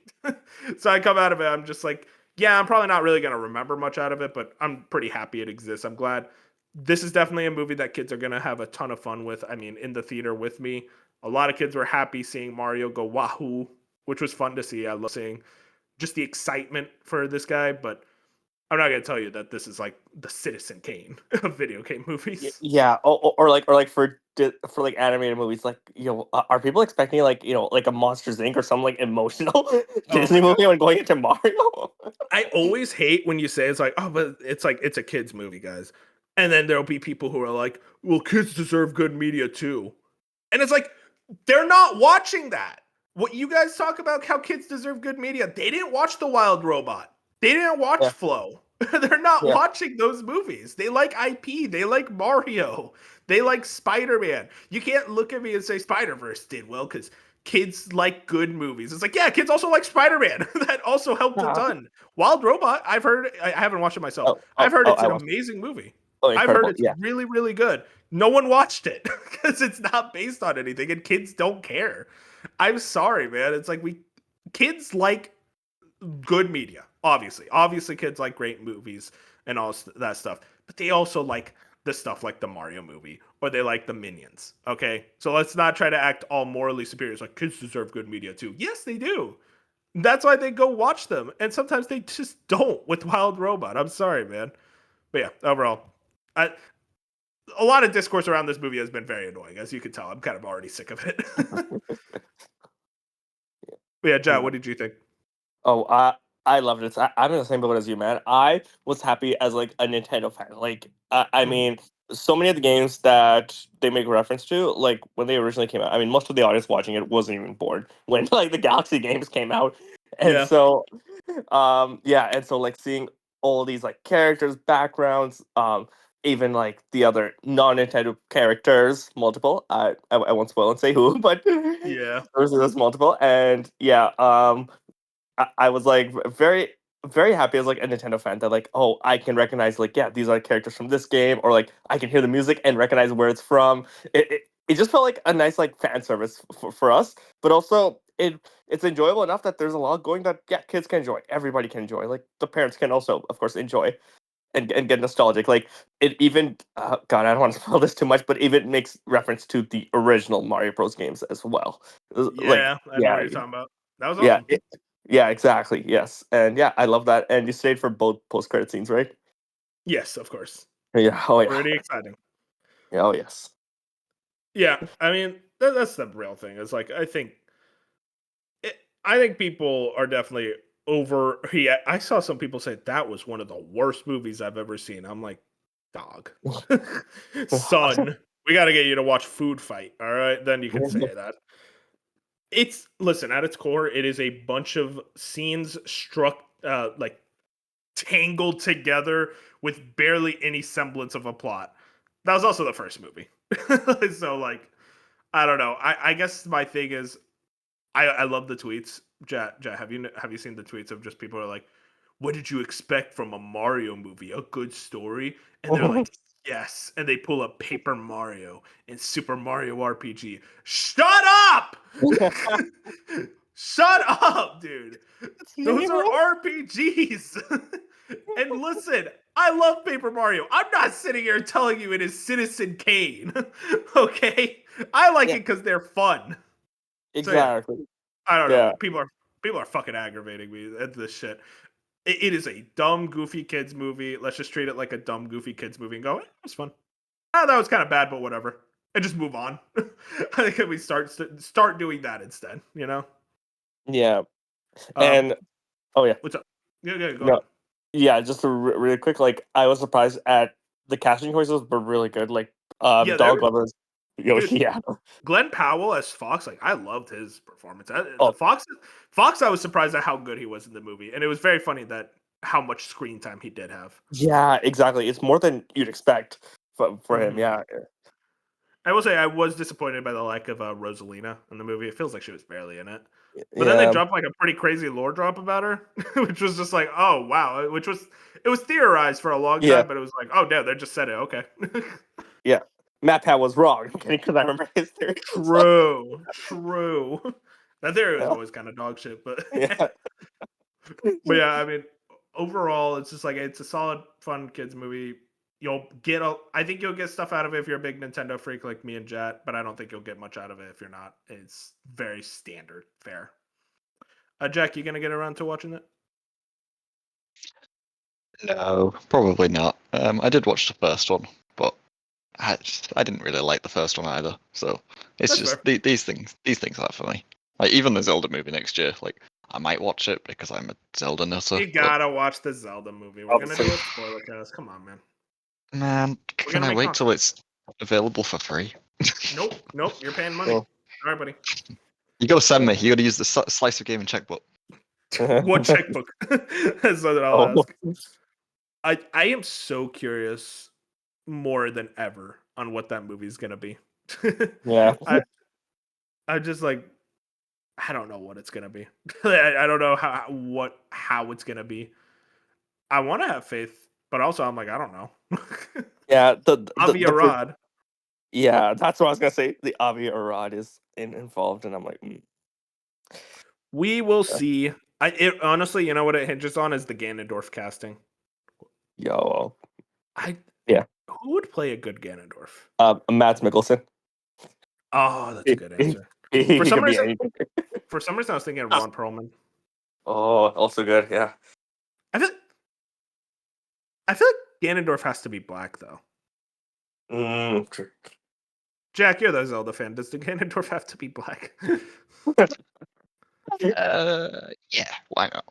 S4: So I come out of it, I'm just like, yeah, I'm probably not really gonna remember much out of it, but I'm pretty happy it exists. I'm glad. This is definitely a movie that kids are gonna have a ton of fun with. I mean, in the theater with me, a lot of kids were happy seeing Mario go wahoo, which was fun to see. I love seeing just the excitement for this guy, but I'm not gonna tell you that this is like the Citizen Kane of video game movies.
S2: Yeah, or like for like animated movies, like are people expecting like like a Monsters Inc. or some like emotional
S4: Oh
S2: Disney
S4: my god.
S2: movie when going into Mario?
S4: I always hate when you say it's but it's a kids movie, guys. And then there'll be people who are like, well, kids deserve good media too. And it's like, they're not watching that. What you guys talk about how kids deserve good media, they didn't watch The Wild Robot. They didn't watch
S2: Yeah,
S4: Flow. They're not
S2: yeah.
S4: watching those movies. They like IP. They like Mario. They like Spider-Man. You can't look at me and say Spider-Verse did well because kids like good movies. It's like, yeah, kids also like Spider-Man. That also helped a
S2: Uh-huh.
S4: ton. Wild Robot, I've heard, I haven't watched it myself. I've heard it's
S2: I
S4: an
S2: was
S4: amazing movie. I've heard
S2: incredible.
S4: it's
S2: Yeah.
S4: really, really good. No one watched it because it's not based on anything and kids don't care. I'm sorry, man. It's like kids like good media, obviously. Obviously, kids like great movies and all that stuff, but they also like the stuff like the Mario movie or they like the Minions. Okay, so let's not try to act all morally superior. It's like kids deserve good media too. Yes, they do. That's why they go watch them, and sometimes they just don't with Wild Robot. I'm sorry, man. But yeah, overall, I, a lot of discourse around this movie has been very annoying, as you can tell. I'm kind of already sick of it. But yeah, Jack, what did you think?
S2: Oh, I loved it. I'm in the same boat as you, man. I was happy as like a Nintendo fan. Like, I
S4: Mhm.
S2: mean, so many of the games that they make reference to, like when they originally came out. I mean, most of the audience watching it wasn't even born when like the Galaxy games came out, and
S4: Yeah,
S2: so, yeah, and so like seeing all these like characters, backgrounds, even like the other non-Nintendo characters, multiple. I won't spoil and say who, but
S4: yeah,
S2: there's multiple, and yeah, I was like very very happy as like a Nintendo fan that like I can recognize like yeah these are characters from this game, or like I can hear the music and recognize where it's from. It just felt like a nice like fan service for us, but also it's enjoyable enough that there's a lot going that yeah kids can enjoy, everybody can enjoy, like the parents can also of course enjoy and get nostalgic. Like it even God, I don't want to spoil this too much, but even makes reference to the original Mario Bros games as well. Like
S4: yeah. I know what
S2: yeah,
S4: you're talking about. That was
S2: yeah,
S4: awesome.
S2: yeah, exactly. Yes, and yeah, I love that. And you stayed for both post credit scenes, right?
S4: Yes, of course.
S2: Yeah. Oh yeah.
S4: Pretty exciting.
S2: Yeah, oh yes.
S4: Yeah, I mean that's the real thing. It's like I think people are definitely over. Yeah, I saw some people say that was one of the worst movies I've ever seen. I'm like, dog, son, we got to get you to watch Food Fight. All right, then you can say that. It's listen at its core, it is a bunch of scenes struck like tangled together with barely any semblance of a plot. That was also the first movie, so like I don't know. I guess my thing is I love the tweets. Have you seen the tweets of just people are like, "What did you expect from a Mario movie? A good story?" And they're like, "Yes." And they pull up Paper Mario and Super Mario RPG. Shut up! Shut up, dude. Those are RPGs. And listen, I love Paper Mario. I'm not sitting here telling you it is Citizen Kane. Okay? I like
S2: Yeah,
S4: it because they're fun. So yeah.
S2: exactly.
S4: I don't know.
S2: Yeah,
S4: People are fucking aggravating me at this shit. It is a dumb, goofy kids movie. Let's just treat it like a dumb, goofy kids movie and go, it was fun. Oh, that was kind of bad, but whatever. And just move on. I think we start doing that instead. You know.
S2: yeah,
S4: Um,
S2: and oh yeah,
S4: what's up? Yeah, yeah. Go
S2: no,
S4: ahead.
S2: yeah. Just a really quick, like I was surprised at the casting choices were really good. Like
S4: Yeah,
S2: Donald
S4: there,
S2: Glover's
S4: dude.
S2: Yoshi. Yeah.
S4: Glenn Powell as Fox, like I loved his performance. The
S2: Oh
S4: Fox, I was surprised at how good he was in the movie, and it was very funny that how much screen time he did have.
S2: yeah, exactly. It's more than you'd expect for him.
S4: Mhm.
S2: Yeah.
S4: I will say I was disappointed by the lack of Rosalina in the movie. It feels like she was barely in it. But then they
S2: Yeah.
S4: dropped like a pretty crazy lore drop about her, which was just like, oh wow, which was it was theorized for a long
S2: Yeah.
S4: time, but it was like, oh no, they just said it. Okay.
S2: Yeah. MatPat was wrong. Because I remember his theory.
S4: True. That theory was
S2: Yeah.
S4: always kind of dog shit, but
S2: Yeah.
S4: but yeah, I mean, overall, it's just like it's a solid, fun kids movie. I think you'll get stuff out of it if you're a big Nintendo freak like me and Jet, but I don't think you'll get much out of it if you're not. It's very standard fare. Jack, you gonna get around to watching it?
S3: No, probably not. I did watch the first one, but I didn't really like the first one either. So it's
S4: That's
S3: just
S4: fair.
S3: these things are for me. Like even the Zelda movie next year, like I might watch it because I'm a Zelda nutter.
S4: You gotta watch the Zelda movie. We're gonna do a spoiler cast. Come on, man.
S3: But man,
S4: We're
S3: can
S4: gonna
S3: I
S4: make
S3: wait till
S4: content.
S3: it's available for free?
S4: Nope. You're paying money.
S2: Oh.
S4: All right, buddy.
S3: You gotta send me. You gotta use the slice of game and checkbook.
S4: What checkbook? That's what I'll
S2: Oh.
S4: ask. I am so curious more than ever on what that movie's gonna be.
S2: Yeah.
S4: I just like I don't know what it's gonna be. I don't know how it's gonna be. I want to have faith, but also I'm like I don't know.
S2: Yeah.
S4: Avi Arad.
S2: Yeah, that's what I was gonna say. The Avi Arad is involved, and I'm like,
S4: We will
S2: Yeah.
S4: see. Honestly, you know what it hinges on is the Ganondorf casting.
S2: yo,
S4: Who would play a good Ganondorf?
S2: Mads Mikkelsen.
S4: Oh, that's a good answer.
S2: He
S4: For some
S2: could be
S4: reason,
S2: anything.
S4: I was thinking of Ron Perlman.
S2: Oh, also good. Yeah.
S4: I feel like Ganondorf has to be black though.
S2: True.
S4: Jack, you're the Zelda fan. Does the Ganondorf have to be black?
S3: Yeah, why not?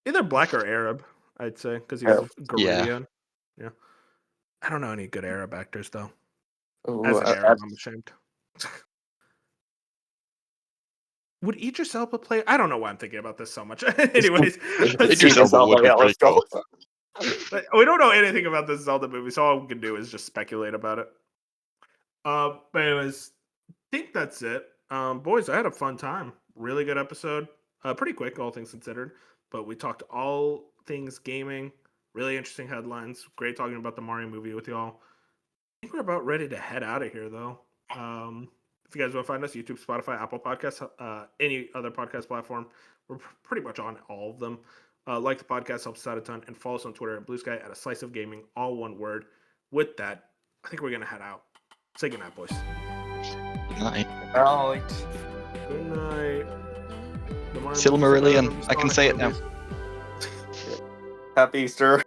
S4: Either black or Arab, I'd say, because he's
S2: Arab.
S4: Garudian. Yeah. I don't know any good Arab actors though.
S2: Ooh,
S4: As an Arab, I'm ashamed. Would Idris Elba play? I don't know why I'm thinking about this so much. Anyways,
S3: Idris Elba would be pretty cool.
S4: we don't know anything about this Zelda movie, so all we can do is just speculate about it. But anyways, I think that's it. Boys, I had a fun time. Really good episode. Pretty quick, all things considered. But we talked all things gaming. Really interesting headlines. Great talking about the Mario movie with y'all. I think we're about ready to head out of here, though. If you guys want to find us, YouTube, Spotify, Apple Podcasts, any other podcast platform, we're pretty much on all of them. Like the podcast, helps us out a ton, and follow us on Twitter at Blue Sky at A Slice of Gaming, all one word. With that, I think we're gonna head out. Say goodnight, boys.
S3: Good night.
S2: Right.
S4: Good night.
S3: Silmarillion. I can say it now.
S2: Happy Easter.